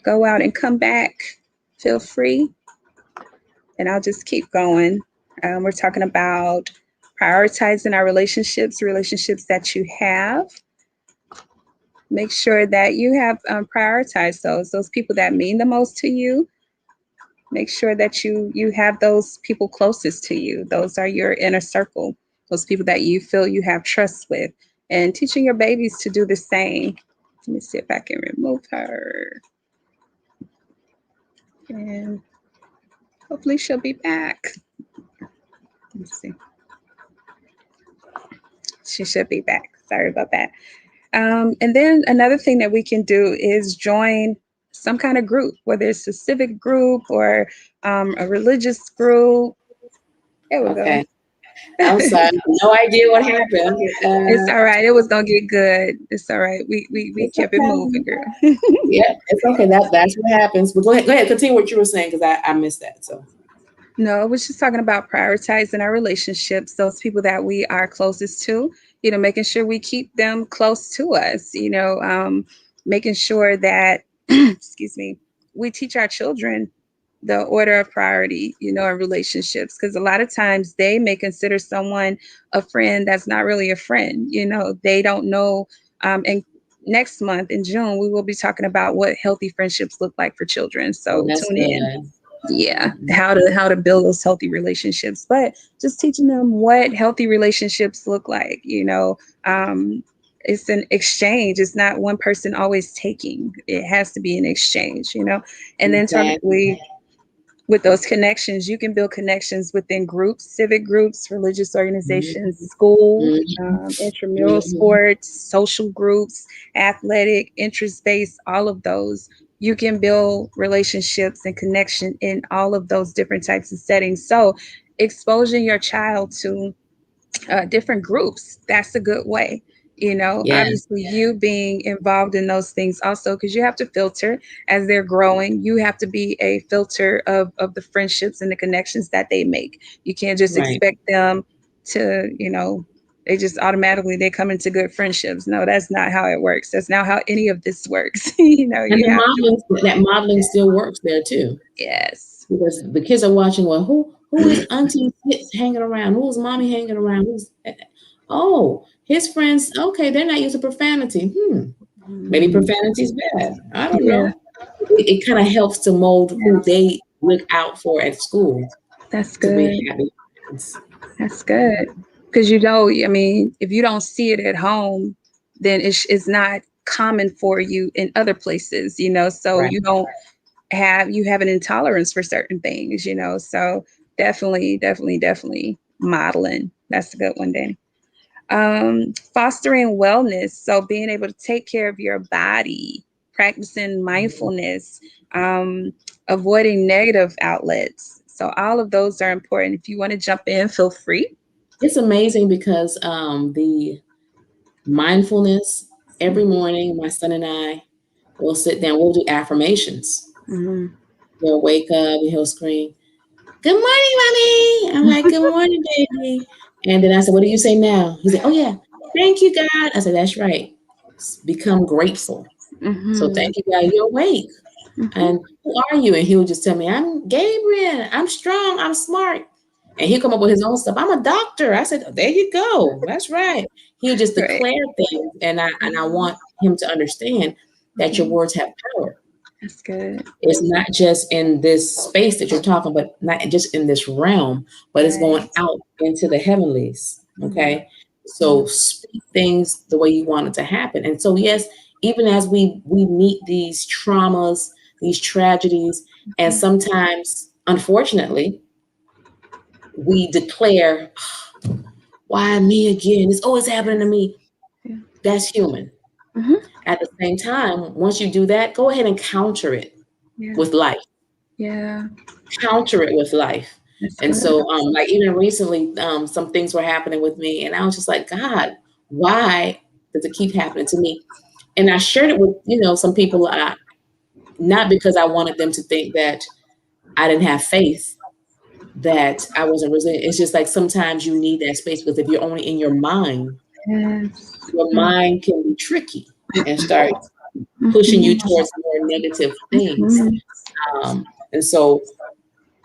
go out and come back, feel free. And I'll just keep going. We're talking about prioritizing our relationships, relationships that you have. Make sure that you have prioritized those people that mean the most to you. Make sure that you have those people closest to you. Those are your inner circle. Those people that you feel you have trust with, and teaching your babies to do the same. Let me see if I can remove her, and hopefully she'll be back. Let's see. She should be back. Sorry about that. And then another thing that we can do is join some kind of group, whether it's a civic group or a religious group. There we go. Okay. I'm sorry. No idea what happened. It's all right. It was gonna get good. It's all right. We It's kept it moving, okay. girl. Yeah, it's okay. That's what happens. But go ahead. Go ahead. Continue what you were saying because I missed that. So No, I was just talking about prioritizing our relationships, those people that we are closest to, making sure we keep them close to us, making sure that, excuse me, we teach our children the order of priority, in relationships, because a lot of times they may consider someone a friend that's not really a friend. They don't know. And next month in June, we will be talking about what healthy friendships look like for children. So that's tune in. good. Yeah, Mhm. how to build those healthy relationships, but just teaching them what healthy relationships look like. It's an exchange. It's not one person always taking. It has to be an exchange. And then talk Exactly. we with those connections, you can build connections within groups, civic groups, religious organizations, Mhm. school, Mhm. intramural Mhm. sports, social groups, athletic, interest based, all of those. You can build relationships and connection in all of those different types of settings. So, exposing your child to different groups, that's a good way. Yeah. Obviously, you being involved in those things also, because you have to filter as they're growing. You have to be a filter of the friendships and the connections that they make. You can't just Right. expect them to, they just automatically they come into good friendships. No, that's not how it works. That's not how any of this works. And You have to. that modeling still works there too. Yes. Because the kids are watching. Well, who is Auntie Fitz hanging around? Who's Mommy hanging around? Who's oh his friends? Okay, they're not using profanity. Maybe Mhm. profanity's bad. I don't Yeah. know. It kind of helps to mold who Yes. they look out for at school That's to be good. happy friends. That's good. Because I mean, if you don't see it at home, then it's not common for you in other places, so Right. you have an intolerance for certain things, so definitely, definitely, definitely modeling. That's a good one, Danny. Fostering wellness. So being able to take care of your body, practicing mindfulness, um, avoiding negative outlets. So all of those are important. If you want to jump in, feel free. It's amazing because the mindfulness every morning, my son and I will sit down. We'll do affirmations. Mhm. He'll wake up and he'll scream, "Good morning, mommy." I'm like, "Good morning, baby." And then I said, "What do you say now?" He said, "Oh yeah, thank you, God." I said, "That's right. Become grateful." So Mhm. thank you, God. You're awake. Mhm. And who are you? And he'll just tell me, "I'm Gabriel. I'm strong. I'm smart." And he'll come up with his own stuff. "I'm a doctor." I said, "There you go. That's right." He'll just Right. declare things, and I want him to understand that your Mhm. words have power. That's good. It's not just in this space that you're talking, but not just in this realm, but it's going Right. out into the heavenlies. Mhm. Okay. So speak things the way you want it to happen. And so, yes, even as we meet these traumas, these tragedies, and Mhm. sometimes, unfortunately, we declare, why me again? It's always happening to Yes. me. Yeah. That's human. Mhm. At the same time, once you do that, go ahead and counter it Yeah. with life. Yeah. Counter it with life. That's And good. so, like even recently, some things were happening with me, and I was just like, God, why does it keep happening to me? And I shared it with some people, not because I wanted them to think that I didn't have faith, that I wasn't resilient. It's just like sometimes you need that space because if you're only in Yes. your Mm. mind can be tricky and start pushing you Mhm. towards more negative things. Mhm. And so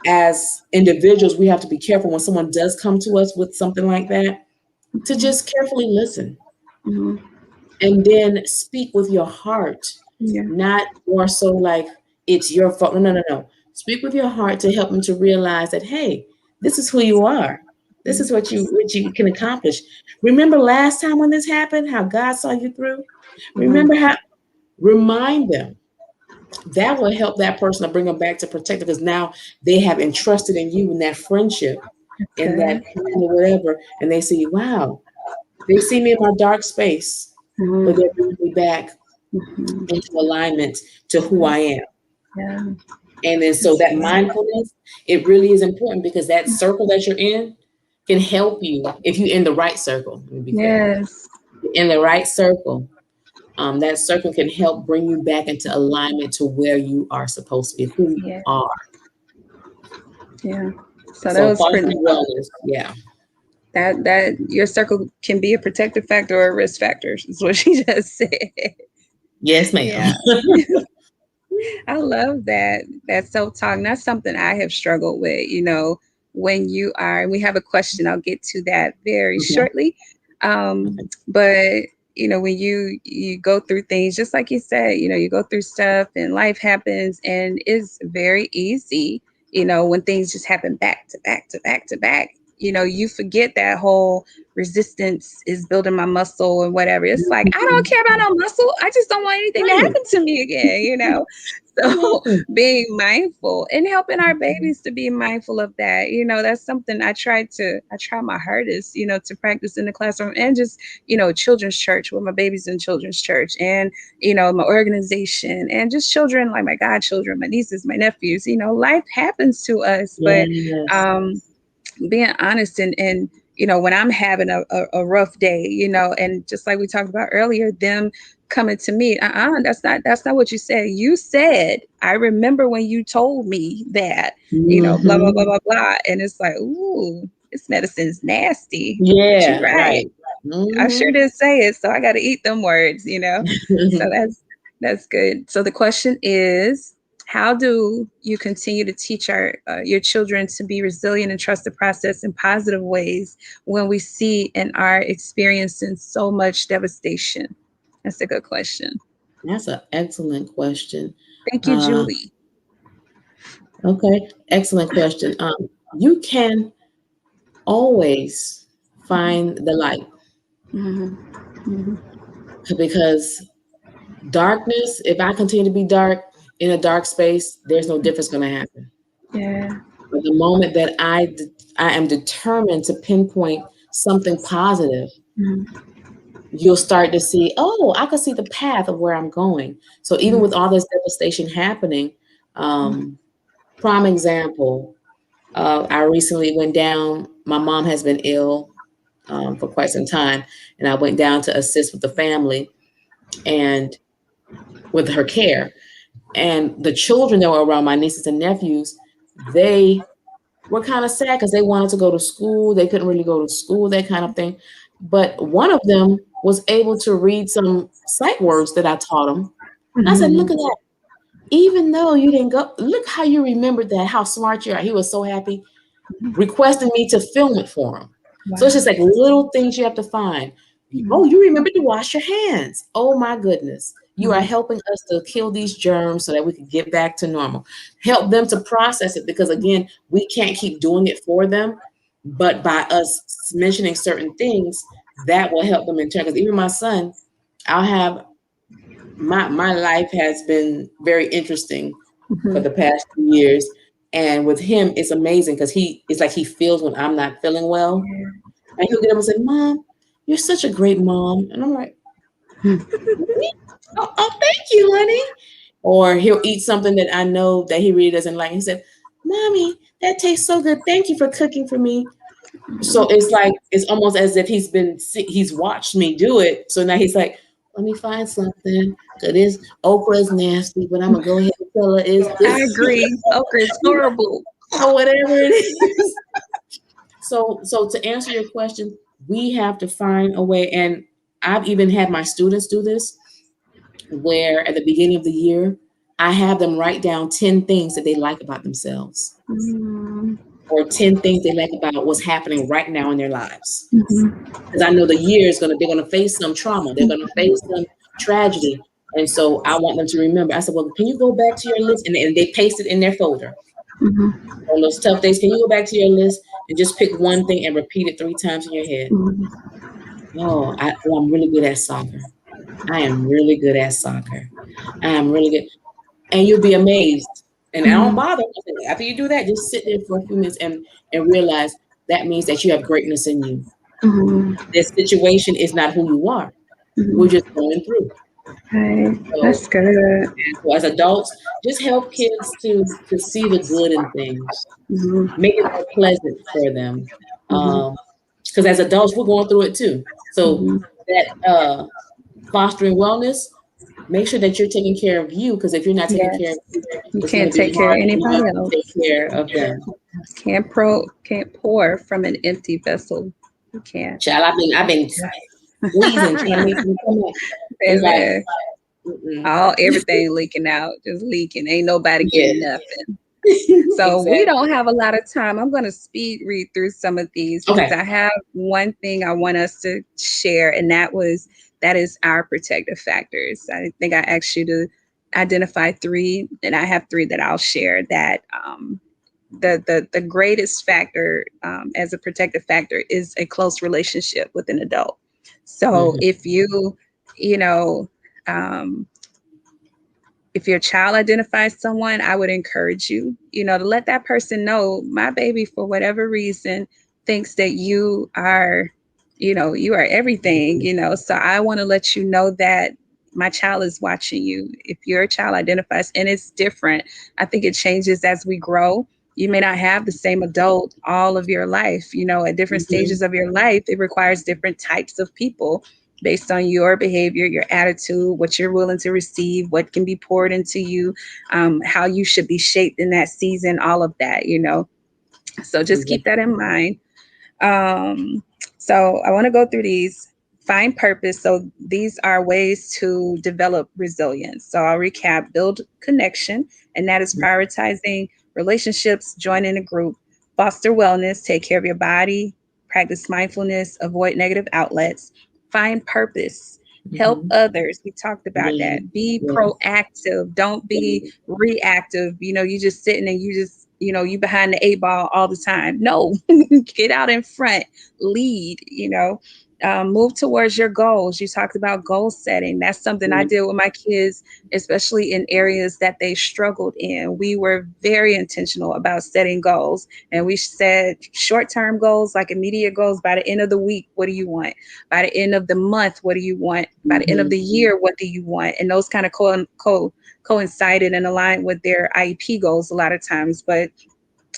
as individuals, we have to be careful when someone does come to us with something like that to just carefully listen Mhm. and then speak with your heart, Yeah. not more so like it's your fault. No, no, no, no. Speak with your heart to help them to realize that, hey, this is who you are. This is what you can accomplish. Remember last time when this happened, how God saw you through? Mhm. Remember how remind them. That will help that person to bring them back to protect it because now they have entrusted in you in that friendship, That's in that good. family, whatever, and they see, wow, they see me in my dark space, but Mhm. they're bringing me back Mhm. into alignment to who I am. Yeah. And then so That's that good. mindfulness, it really is important because that circle that you're in can help you if you're in the right circle. Let me be clear. Yes. In the right circle, that circle can help bring you back into alignment to where you are supposed to be, who you Yeah. are. Yeah. So that So was pretty. fostering wellness, yeah. That your circle can be a protective factor or a risk factor. Is what she just said. Yes, ma'am. Yeah. I love that self talk. That's something I have struggled with. When you are, and we have a question. I'll get to that very Okay. shortly. Okay. But when you go through things, just like you said, you go through stuff and life happens, and it's very easy. When things just happen back to back to back to back. You forget that whole resistance is building my muscle and whatever. It's like I don't care about no muscle. I just don't want anything to Right. happen to me again. So Exactly. being mindful and helping our babies to be mindful of that, that's something I try my hardest, to practice in the classroom and just, children's church with my babies in children's church and, my organization and just children like my godchildren, my nieces, my nephews, life happens to us, but Yes. um being honest and when I'm having a rough day, and just like we talked about earlier, them coming to me, that's not what you said. You said, I remember when you told me that, blah blah blah Hmm. blah blah. And it's like, ooh, this medicine's nasty. But you're Yeah, right. right. I sure Hmm. did say it, so I got to eat them words. So that's good. So the question is, how do you continue to teach your children to be resilient and trust the process in positive ways when we see and are experiencing so much devastation? That's a good question. That's an excellent question. Thank you, Uh, Julie. okay, excellent question. You can always find the light Hmm. Hmm. because darkness, if I continue to be dark in a dark space, there's no difference going to happen. Yeah. But the moment that I am determined to pinpoint something positive, Hmm. you'll start to see, oh, I can see the path of where I'm going. So even with all this devastation happening, um, prime example, I recently went down. My mom has been ill for quite some time, and I went down to assist with the family and with her care. And the children that were around, my nieces and nephews, they were kind of sad because they wanted to go to school. They couldn't really go to school, that kind of thing. But one of them was able to read some sight words that I taught him. And I said, Hmm. look at that. Even though you didn't go, look how you remembered that, how smart you are. He was so happy, requesting me to film it for him. So it's just Wow. like little things you have to find. Oh, Hmm. you remember to wash your hands. Oh my goodness. You are Hmm. helping us to kill these germs so that we can get back to normal. Help them to process it because again, we can't keep doing it for them, but by us mentioning certain things, that will help them in turn. Because even my son, I'll have my life has been very interesting for Hmm. the past 2 years. And with him, it's amazing because it's like he feels when I'm not feeling well. And he'll get up and say, Mom, you're such a great mom. And I'm like, really? Oh, thank you, honey. Or he'll eat something that I know that he really doesn't like. He said, Mommy, that tastes so good. Thank you for cooking for me. So it's like, it's almost as if he's watched me do it. So now he's like, let me find something. Cause this okra is nasty, but I'm gonna go ahead and tell her it's good. I agree. Okra is horrible. So whatever it is. So to answer your question, we have to find a way, and I've even had my students do this, where at the beginning of the year, I have them write down 10 things that they like about themselves, Mm-hmm. or 10 things they like about what's happening right now in their lives. Mm-hmm. Because I know the year is they're gonna face some trauma, they're gonna face some tragedy. And so I want them to remember. I said, well, can you go back to your list? And they paste it in their folder. Mm-hmm. On those tough days, can you go back to your list and just pick one thing and repeat it 3 times in your head? I'm really good at soccer. I am really good at soccer. I am really good. And you'll be amazed. And I don't Mm-hmm. bother. After you do that, just sit there for a few minutes and realize that means that you have greatness in you. Mm-hmm. This situation is not who you are. We're Mm-hmm. just going through. Right. So, That's good. and so as adults, just help kids to see the good in things. Mm-hmm. Make it more pleasant for them. Mm-hmm. Because as adults, we're going through it too. So Mm-hmm. that fostering wellness, make sure that you're taking care of you. Because if you're not taking care Yes. of you, You it's going can't to be take care of hard enough anybody to take else. care of them. Can't pour from an empty vessel. You can't. Child, I've been squeezing, trying to make them come up. It's like, Baby, mm-mm. all everything leaking out, just leaking. Ain't nobody Yeah, getting nothing. So we exactly. don't have a lot of time. I'm going to speed read through some of these because Okay. I have one thing I want us to share, and that is our protective factors. I think I asked you to identify three, and I have three that I'll share. That the greatest factor as a protective factor is a close relationship with an adult. So Hmm. you know. Um, if your child identifies someone, I would encourage you, to let that person know my baby, for whatever reason, thinks that you are everything, So I want to let you know that my child is watching you. If your child identifies, and it's different, I think it changes as we grow. You may not have the same adult all of your life, at different Hmm. stages of your life, it requires different types of people based on your behavior, your attitude, what you're willing to receive, what can be poured into you, how you should be shaped in that season, all of that. So just keep that in mind. Um, so I want to go through these. Find purpose. So these are ways to develop resilience. So I'll recap: build connection, and that is prioritizing relationships, joining a group, foster wellness, take care of your body, practice mindfulness, avoid negative outlets, find purpose, help Hmm. others. We talked about Yeah. that. Be Yes. proactive. Don't be Yes. reactive. You just sitting and you behind the eight ball all the time. No, get out in front, lead, move towards your goals. You talked about goal setting. That's something I did with my kids, especially in areas that they struggled in. We were very intentional about setting goals, and we set short-term goals, like immediate goals. By the end of the week, what do you want? By the end of the month, what do you want? By the end of Hmm. the year, what do you want? And those kind of coincided and aligned with their IEP goals a lot of times. But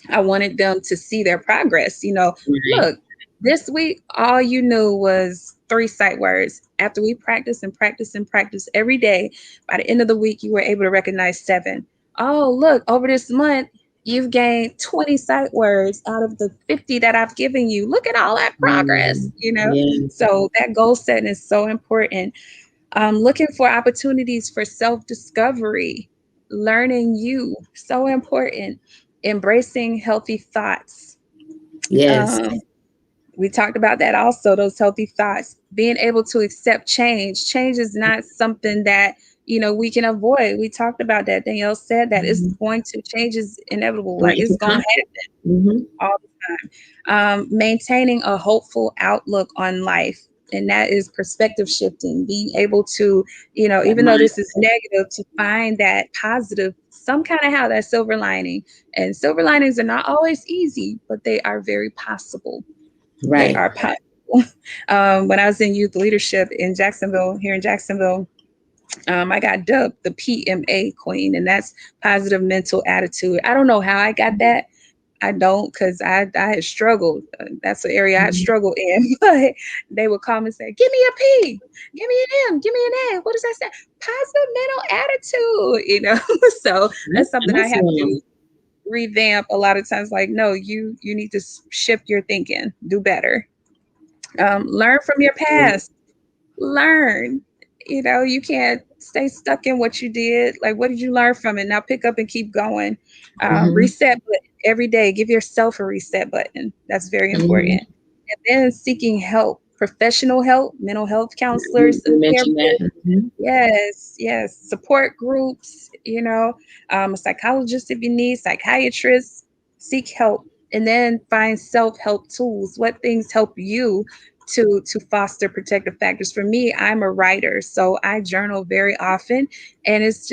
I wanted them to see their progress. Right. Look, this week, all you knew was three sight words. After we practice and practice and practice every day, by the end of the week, you were able to recognize seven. Oh, look, over this month, you've gained 20 sight words out of the 50 that I've given you. Look at all that progress, Mm. Yeah. So that goal setting is so important. Looking for opportunities for self discovery, learning you, so important. Embracing healthy thoughts. Yes. Um, we talked about that also, those healthy thoughts. Being able to accept change. Change is not something that, we can avoid. We talked about that. Danielle said that it's Mhm. going to change, is inevitable. Right. Like It's it's a going to constant. happen Hmm. all the time. Maintaining a hopeful outlook on life. And that is perspective shifting, being able to, That even though mind. this is negative, to find that positive, some kind of how that silver lining. And silver linings are not always easy, but they are very possible. They Right. are possible. When I was in youth leadership in Jacksonville, here in Jacksonville, I got dubbed the PMA queen, and that's positive mental attitude. I don't know how I got that. I don't, because I had struggled. That's the area I had Mhm. struggled in. But they would come and say, "Give me a P, give me an M, give me an A." What does that say? Positive mental attitude. So that's something I have to Awesome. revamp a lot of times. Like, no, you need to shift your thinking, do better. Learn from your past. Learn. You can't stay stuck in what you did. Like, what did you learn from it? Now pick up and keep going. Mm-hmm. Reset button every day. Give yourself a reset button. That's very important. Mm-hmm. And then seeking help, professional help, mental health counselors, You and mentioned that. therapists. Yes, yes. Support groups, a psychologist if you need, psychiatrists, seek help. And then find self-help tools. What things help you to foster protective factors? For me, I'm a writer, so I journal very often, and it's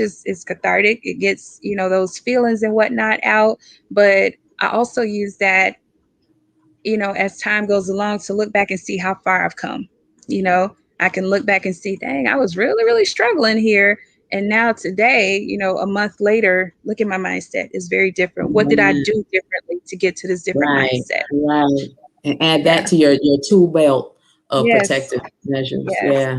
cathartic. It gets, those feelings and whatnot out. But I also use that, as time goes along, to look back and see how far I've come. I can look back and see, dang, I was really, really struggling here. And now today, a month later, look at my mindset is very different. What did I Yeah. do differently to get to this different Right, mindset? right. And add that Yeah. to your tool belt of Yes. protective measures. Yes. Yeah.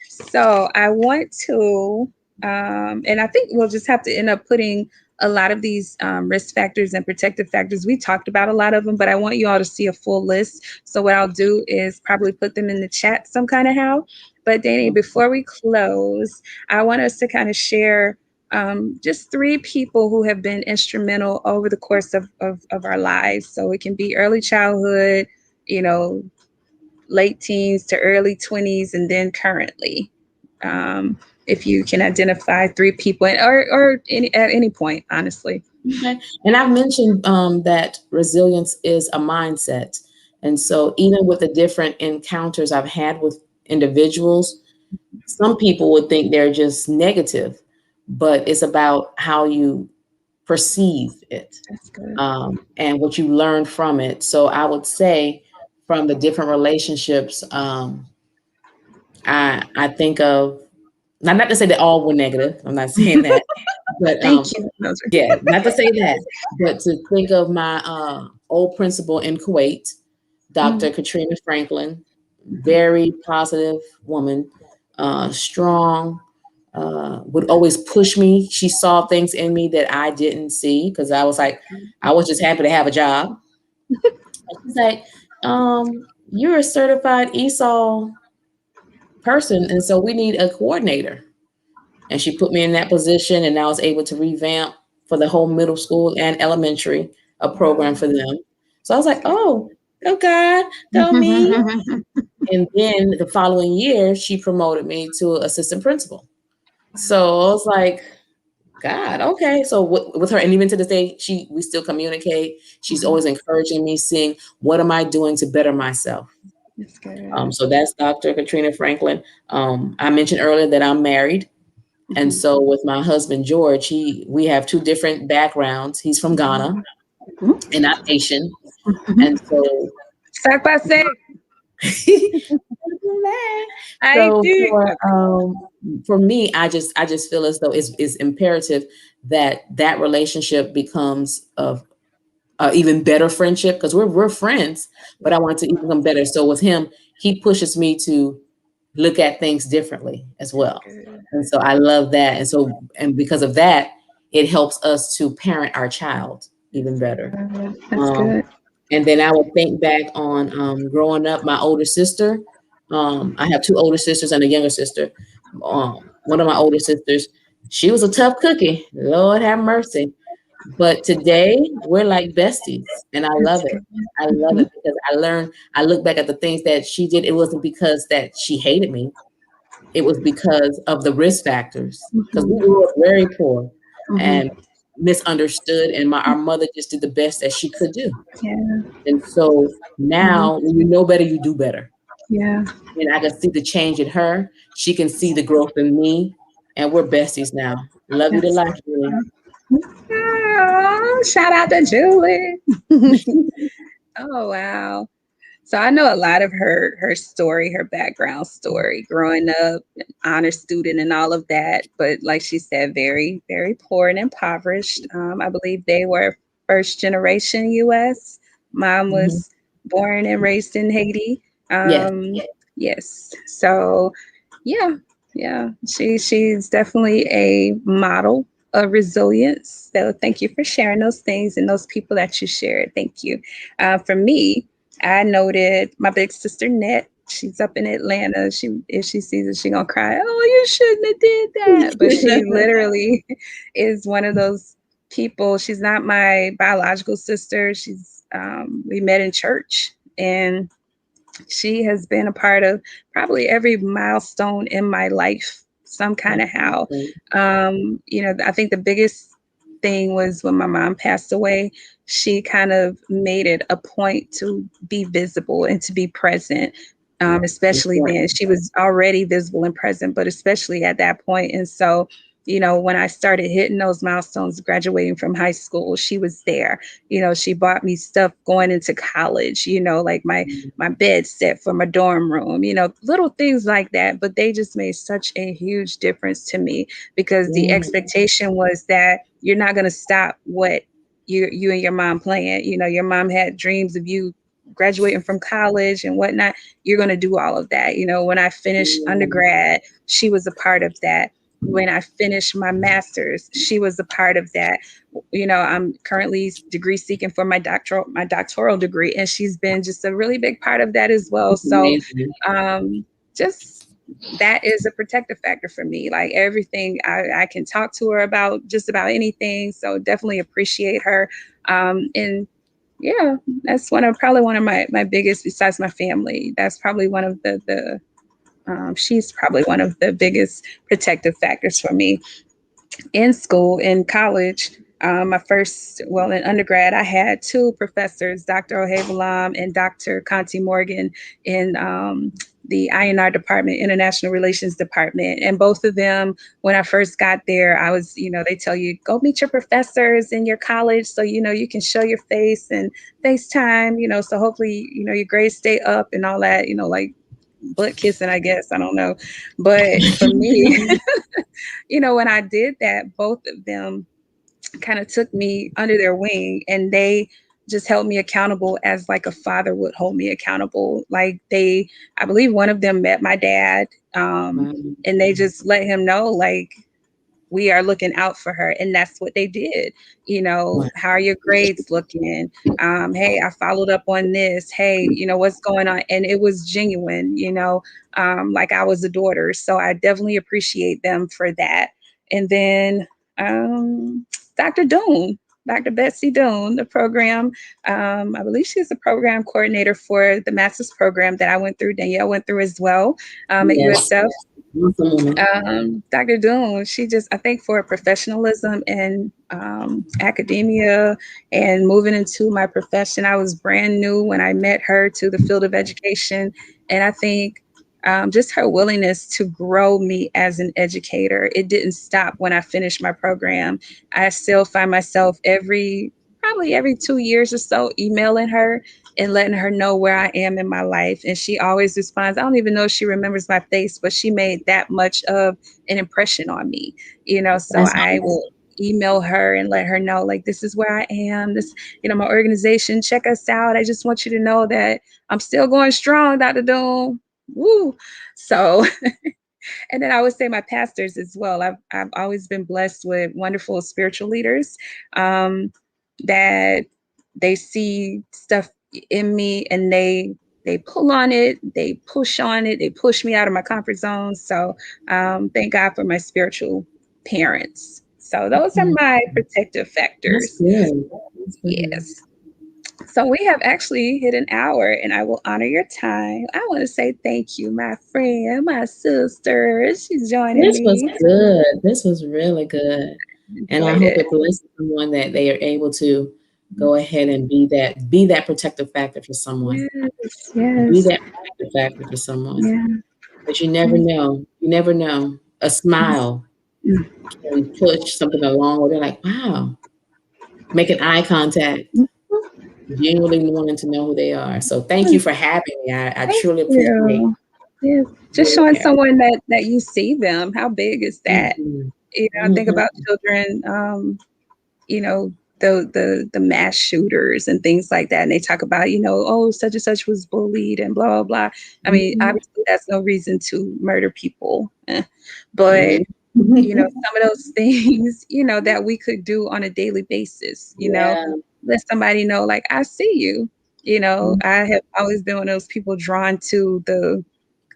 So I want to, and I think we'll just have to end up putting a lot of these risk factors and protective factors. We talked about a lot of them, but I want you all to see a full list. So what I'll do is probably put them in the chat some kind of how. But Danny, before we close, I want us to kind of share just three people who have been instrumental over the course of our lives. So it can be early childhood, you know, late teens to early 20s, and then currently. Um, if you can identify three people, or at any point, honestly. Okay. And I've mentioned that resilience is a mindset. And so, even with the different encounters I've had with individuals, some people would think they're just negative, but it's about how you perceive it, That's good. and what you learn from it. So, I would say from the different relationships, I think of, not to say that all were negative. I'm not saying that, but Thank you. Those are yeah, not to say that, but to think of my old principal in Kuwait, mm, Dr. Katrina Franklin, mhm. very positive woman, strong, would always push me. She saw things in me that I didn't see because I was like, I was just happy to have a job. And she's like, you're a certified ESOL person, and so we need a coordinator. And she put me in that position, and I was able to revamp for the whole middle school and elementary a program for them. So I was like, oh, go God, go me. And then the following year, she promoted me to assistant principal. So I was like, God, okay. So with her, and even to this day, we still communicate. She's Mhm. always encouraging me, seeing what am I doing to better myself. That's good. So that's Dr. Katrina Franklin. I mentioned earlier that I'm married. And Mhm. so with my husband George, we have two different backgrounds. He's from Ghana Mhm. and I'm Haitian. Mhm. And so Sac passe. I so do. for me, I just feel as though it's imperative that that relationship becomes of even better friendship, because we're friends, but I want it to become better. So with him, he pushes me to look at things differently as That's well. good. And so I love that. And because of that, it helps us to parent our child even That's better. good. That's Um, good. and then I would think back on growing up, my older sister. I have two older sisters and a younger sister. One of my older sisters, she was a tough cookie. Lord have mercy. But today we're like besties, and I love That's it. good. I love Mhm. it because I look back at the things that she did. It wasn't because that she hated me. It was because of the risk factors. Because we Mhm. grew up very poor Mhm. and misunderstood, and our mother just did the best that she could do. Yeah. And so Mhm. now, when you know better, you do better. Yeah. And I can see the change in her. She can see the growth in me, and we're besties now. Love you to That's life, Julie. oh, shout out to Julie. Oh wow. So I know a lot of her story, her background story, growing up, honor student, and all of that. But like she said, very very poor and impoverished. I believe they were first generation U.S. Mom Mhm. was born and raised in Haiti. Yes. Yes. So yeah, yeah. She's definitely a model. of resilience. So thank you for sharing those things and those people that you shared. Thank you. For me, I noted my big sister Net. She's up in Atlanta. She if she sees it, she gonna cry. Oh, you shouldn't have did that. But she literally is one of those people. She's not my biological sister. She's we met in church, and she has been a part of probably every milestone in my life, some kind of how. Absolutely. I think the biggest thing was when my mom passed away. She kind of made it a point to be visible and to be present. Especially then, Important. she was already visible and present, but especially at that point. And so, when I started hitting those milestones, graduating from high school, she was there. She bought me stuff going into college, like my bed set for my dorm room, little things like that. But they just made such a huge difference to me because the Yeah. expectation was that you're not going to stop what you and your mom plan. Your mom had dreams of you graduating from college and whatnot. You're going to do all of that. When I finished Yeah. undergrad, she was a part of that. When I finished my master's, she was a part of that. I'm currently degree seeking for my doctoral degree, and she's been just a really big part of that as well. That's So, amazing. just that is a protective factor for me. Like everything, I can talk to her about just about anything. So definitely appreciate her. And yeah, that's probably one of my biggest, besides my family. That's probably one of the she's probably one of the biggest protective factors for me in school, in college. In undergrad, I had two professors, Dr. O'Havelam and Dr. Conti Morgan, in the INR department, International Relations Department. And both of them, when I first got there, I was, they tell you, go meet your professors in your college so, you can show your face and FaceTime, so hopefully, your grades stay up and all that, like butt kissing, I guess. I don't know. But for me, when I did that, both of them kind of took me under their wing, and they just held me accountable as like a father would hold me accountable. I believe one of them met my dad, Wow. and they just let him know, like, we are looking out for her. And that's what they did. Wow. How are your grades looking? Hey, I followed up on this. Hey, what's going on? And it was genuine, like I was a daughter. So I definitely appreciate them for that. And then um, Dr. Doon, Dr. Betsy Doon, the program, I believe she's the program coordinator for the master's program that I went through, Danielle went through as well, at Yes. USF. Awesome woman. Dr. Doon, I think for professionalism and academia and moving into my profession, I was brand new when I met her to the field of education. And I think just her willingness to grow me as an educator, it didn't stop when I finished my program. I still find myself probably every 2 years or so, emailing her and letting her know where I am in my life. And she always responds. I don't even know if she remembers my face, but she made that much of an impression on me, so That's I awesome. will email her and let her know, like, this is where I am. This, my organization, check us out. I just want you to know that I'm still going strong, Dr. Doom. Woo. So, and then I would say my pastors as well. I've always been blessed with wonderful spiritual leaders, that they see stuff in me, and they pull on it, they push on it, they push me out of my comfort zone. So thank God for my spiritual parents. So those are Mm, my protective that's factors. good. That's good. Yes. So we have actually hit an hour, and I will honor your time. I want to say thank you, my friend, my sister. She's joining This was me. good. This was really good. And I Enjoyed hope it. it blesses someone that they are able to go ahead and be that protective factor for someone. Yes, Be yes, that protective factor for someone. yeah. But you never know. You never know. A smile can push something along where they're like, wow, making eye contact, genuinely wanting to know who they are. So thank you for having me. I Thank truly appreciate you. Yes. Just your showing care. someone that you see them. How big is that? Mhm. I think Mhm. about children. You know, the mass shooters and things like that, and they talk about, oh, such and such was bullied and blah blah blah. I mean, Mhm. obviously that's no reason to murder people, but Mhm. some of those things, that we could do on a daily basis, Yeah. let somebody know, like, I see you. I have always been one of those people drawn to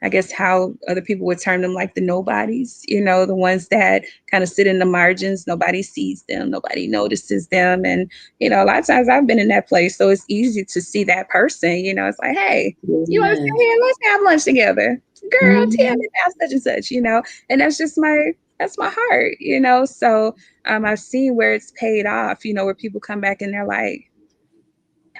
I guess how other people would term them, like the nobodies, the ones that kind of sit in the margins. Nobody sees them, nobody notices them. And, a lot of times I've been in that place. So it's easy to see that person, it's like, hey, you want to Yes. stay here? Let's have lunch together. Girl, tell Mhm. me about such and such, and that's my heart, So I've seen where it's paid off, where people come back and they're like,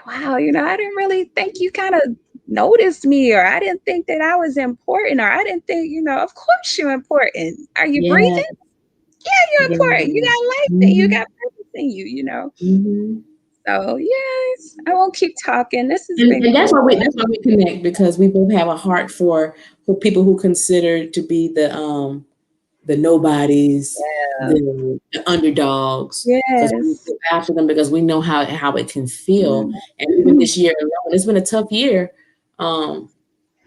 wow, I didn't really think you kind of noticed me, or I didn't think that I was important, or I didn't think, of course you're important. Are you Yeah. breathing? Yeah, you're Yeah. important. You got life and you Mhm. got purpose in you. Mhm. So yes, I won't keep talking. This has been And cool. that's why we connect, because we both have a heart for people who consider to be the nobodies, Yeah. the underdogs, because we Yes. go after them because we know how it can feel. And even Mhm. this year alone, it's been a tough year. Um,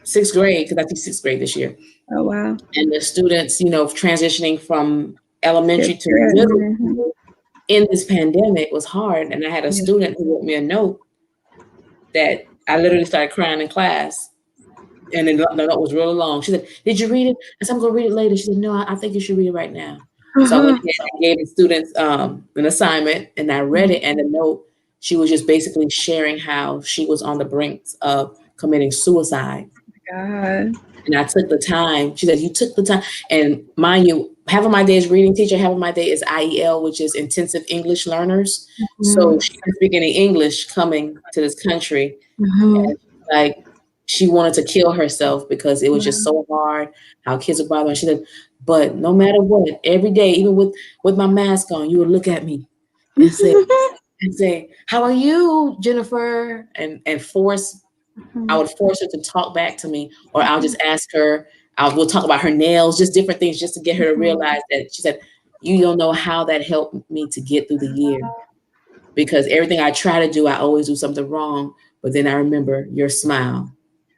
Sixth grade, because I teach sixth grade this year, Oh wow. and the students, transitioning from elementary Fifth to grade. middle Mhm. school in this pandemic was hard. And I had a Yeah. student who wrote me a note that I literally started crying in class. And then the note was really long. She said, "Did you read it?" I said, "I'm going to read it later." She said, "No, I think you should read it right now." So I went Uh-huh. ahead and gave the students an assignment, and I read it. And the note, she was just basically sharing how she was on the brink of committing suicide. God. And I took the time. She said, "You took the time." And mind you, half of my day is reading teacher, half of my day is IEL, which is intensive English learners. So Mhm. she was speaking in English coming to this country, Mhm. and like she wanted to kill herself because it was just Wow. so hard how kids would bother her. She said, "But no matter what, every day, even with my mask on, you would look at me and say, 'How are you, Jennifer?' And force I Mhm. would force her to talk back to me, or I'll just ask her. We'll talk about her nails, just different things, just to get her to Mhm. realize that." She said, "You don't know how that helped me to get through the year, because everything I try to do, I always do something wrong. But then I remember your smile.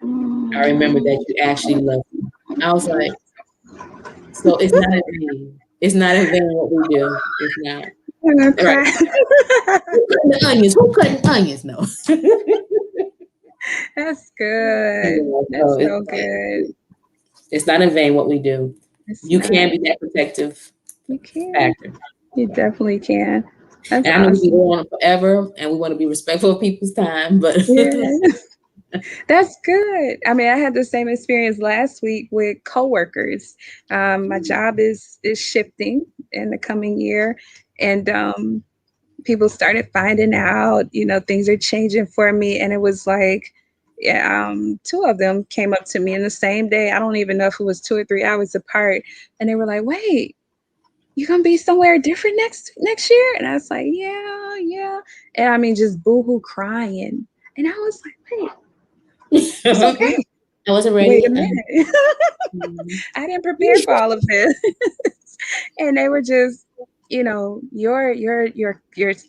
I remember Mhm. that you actually love me." I was like, so it's not in vain. It's not in vain what we do. It's not. I'm gonna All right. cry. Who cutting the onions? Who cutting onions? No. That's good. So That's so good. it's not in vain what we do. It's You can not. be that protective You can. factor. You definitely can. That's And I know we can awesome. go on forever, and we want to be respectful of people's time, but Yeah. That's good. I mean, I had the same experience last week with coworkers. My job is shifting in the coming year, and people started finding out. Things are changing for me, and it was like, yeah, two of them came up to me in the same day. I don't even know if it was 2 or 3 hours apart, and they were like, "Wait, you gonna be somewhere different next year?" And I was like, "Yeah, yeah." And I mean, just boohoo crying, and I was like, "Wait, it's I okay. wasn't Wait ready. a minute. I didn't prepare for all of this." And they were just, your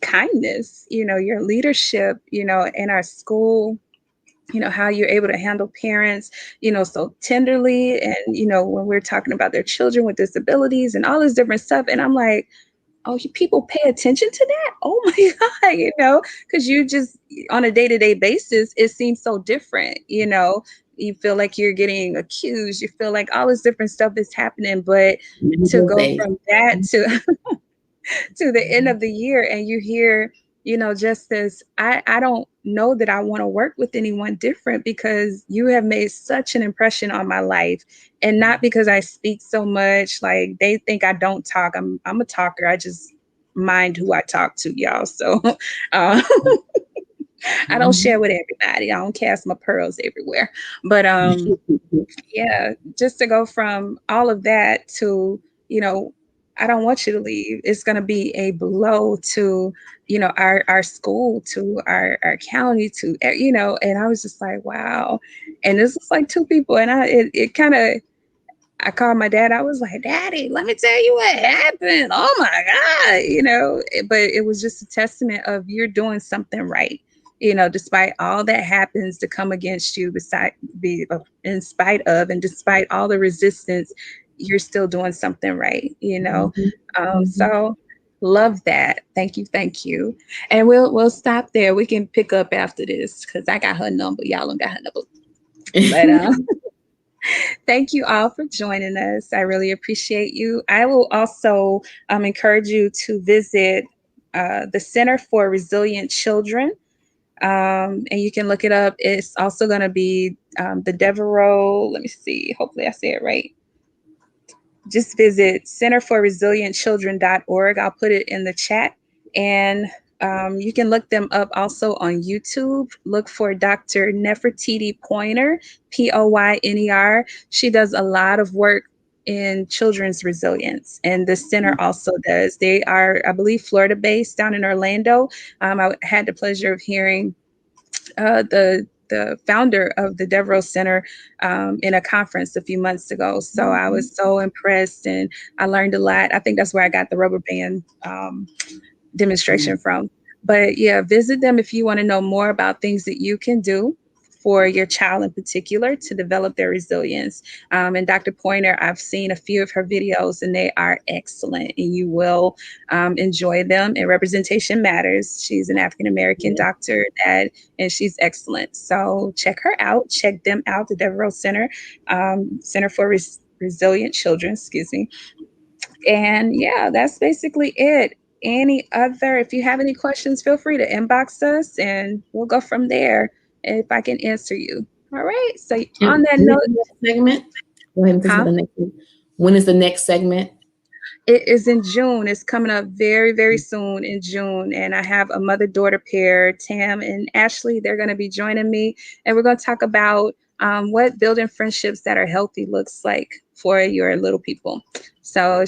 kindness, your leadership, in our school, how you're able to handle parents, so tenderly. And, when we're talking about their children with disabilities and all this different stuff. And I'm like, oh, people pay attention to that? Oh my God, because you just, on a day-to-day basis, it seems so different, you feel like you're getting accused, you feel like all this different stuff is happening. But to Miserable go face. from that to the end of the year, and you hear, just this, I don't know that I want to work with anyone different, because you have made such an impression on my life. And not because I speak so much, like they think I don't talk. I'm a talker. I just mind who I talk to, y'all. So uh, I don't share with everybody. I don't cast my pearls everywhere. But yeah, just to go from all of that to, you know, I don't want you to leave. It's going to be a blow to, our school, to our county, to, and I was just like, wow. And this is like two people. And it kind of, I called my dad. I was like, Daddy, let me tell you what happened. Oh my God, but it was just a testament of you're doing something right. Despite all that happens to come against you, beside be in spite of, and despite all the resistance, you're still doing something right, you know. Mhm. Mhm. So love that. Thank you, thank you. And we'll stop there. We can pick up after this because I got her number. Y'all don't got her number. But thank you all for joining us. I really appreciate you. I will also encourage you to visit the Center for Resilient Children. And you can look it up. It's also going to be the Devereaux. Let me see. Hopefully, I say it right. Just visit centerforresilientchildren.org. I'll put it in the chat. And you can look them up also on YouTube. Look for Dr. Nefertiti Pointer, Poyner. She does a lot of work in children's resilience, and the center also does. They are, I believe, Florida based down in Orlando. I had the pleasure of hearing the founder of the Devereaux Center in a conference a few months ago. So I was so impressed and I learned a lot. I think that's where I got the rubber band demonstration from. But yeah, visit them if you want to know more about things that you can do for your child in particular to develop their resilience. And Dr. Pointer, I've seen a few of her videos and they are excellent and you will enjoy them. And representation matters. She's an African American Yeah. doctor that, and she's excellent. So check her out, check them out, the Devereaux Center, Center for Resilient Children, excuse me. And yeah, that's basically it. Any other, if you have any questions, feel free to inbox us and we'll go from there if I can answer you. All right. So on And that when is note, the next segment? Go ahead and proceed huh? with the next one. When is the next segment? It is in June. It's coming up very, very soon in June. And I have a mother daughter pair, Tam and Ashley. They're going to be joining me. And we're going to talk about what building friendships that are healthy looks like for your little people. So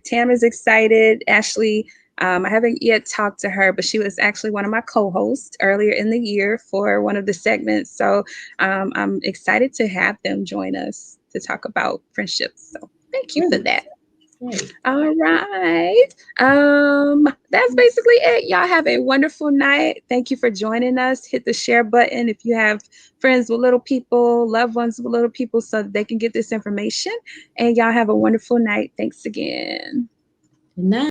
Tam is excited. Ashley, I haven't yet talked to her, but she was actually one of my co hosts earlier in the year for one of the segments. So I'm excited to have them join us to talk about friendships. So thank you for Great. that. Great. All right. That's basically it. Y'all have a wonderful night. Thank you for joining us. Hit the share button if you have friends with little people, loved ones with little people, so that they can get this information. And y'all have a wonderful night. Thanks again. Good night.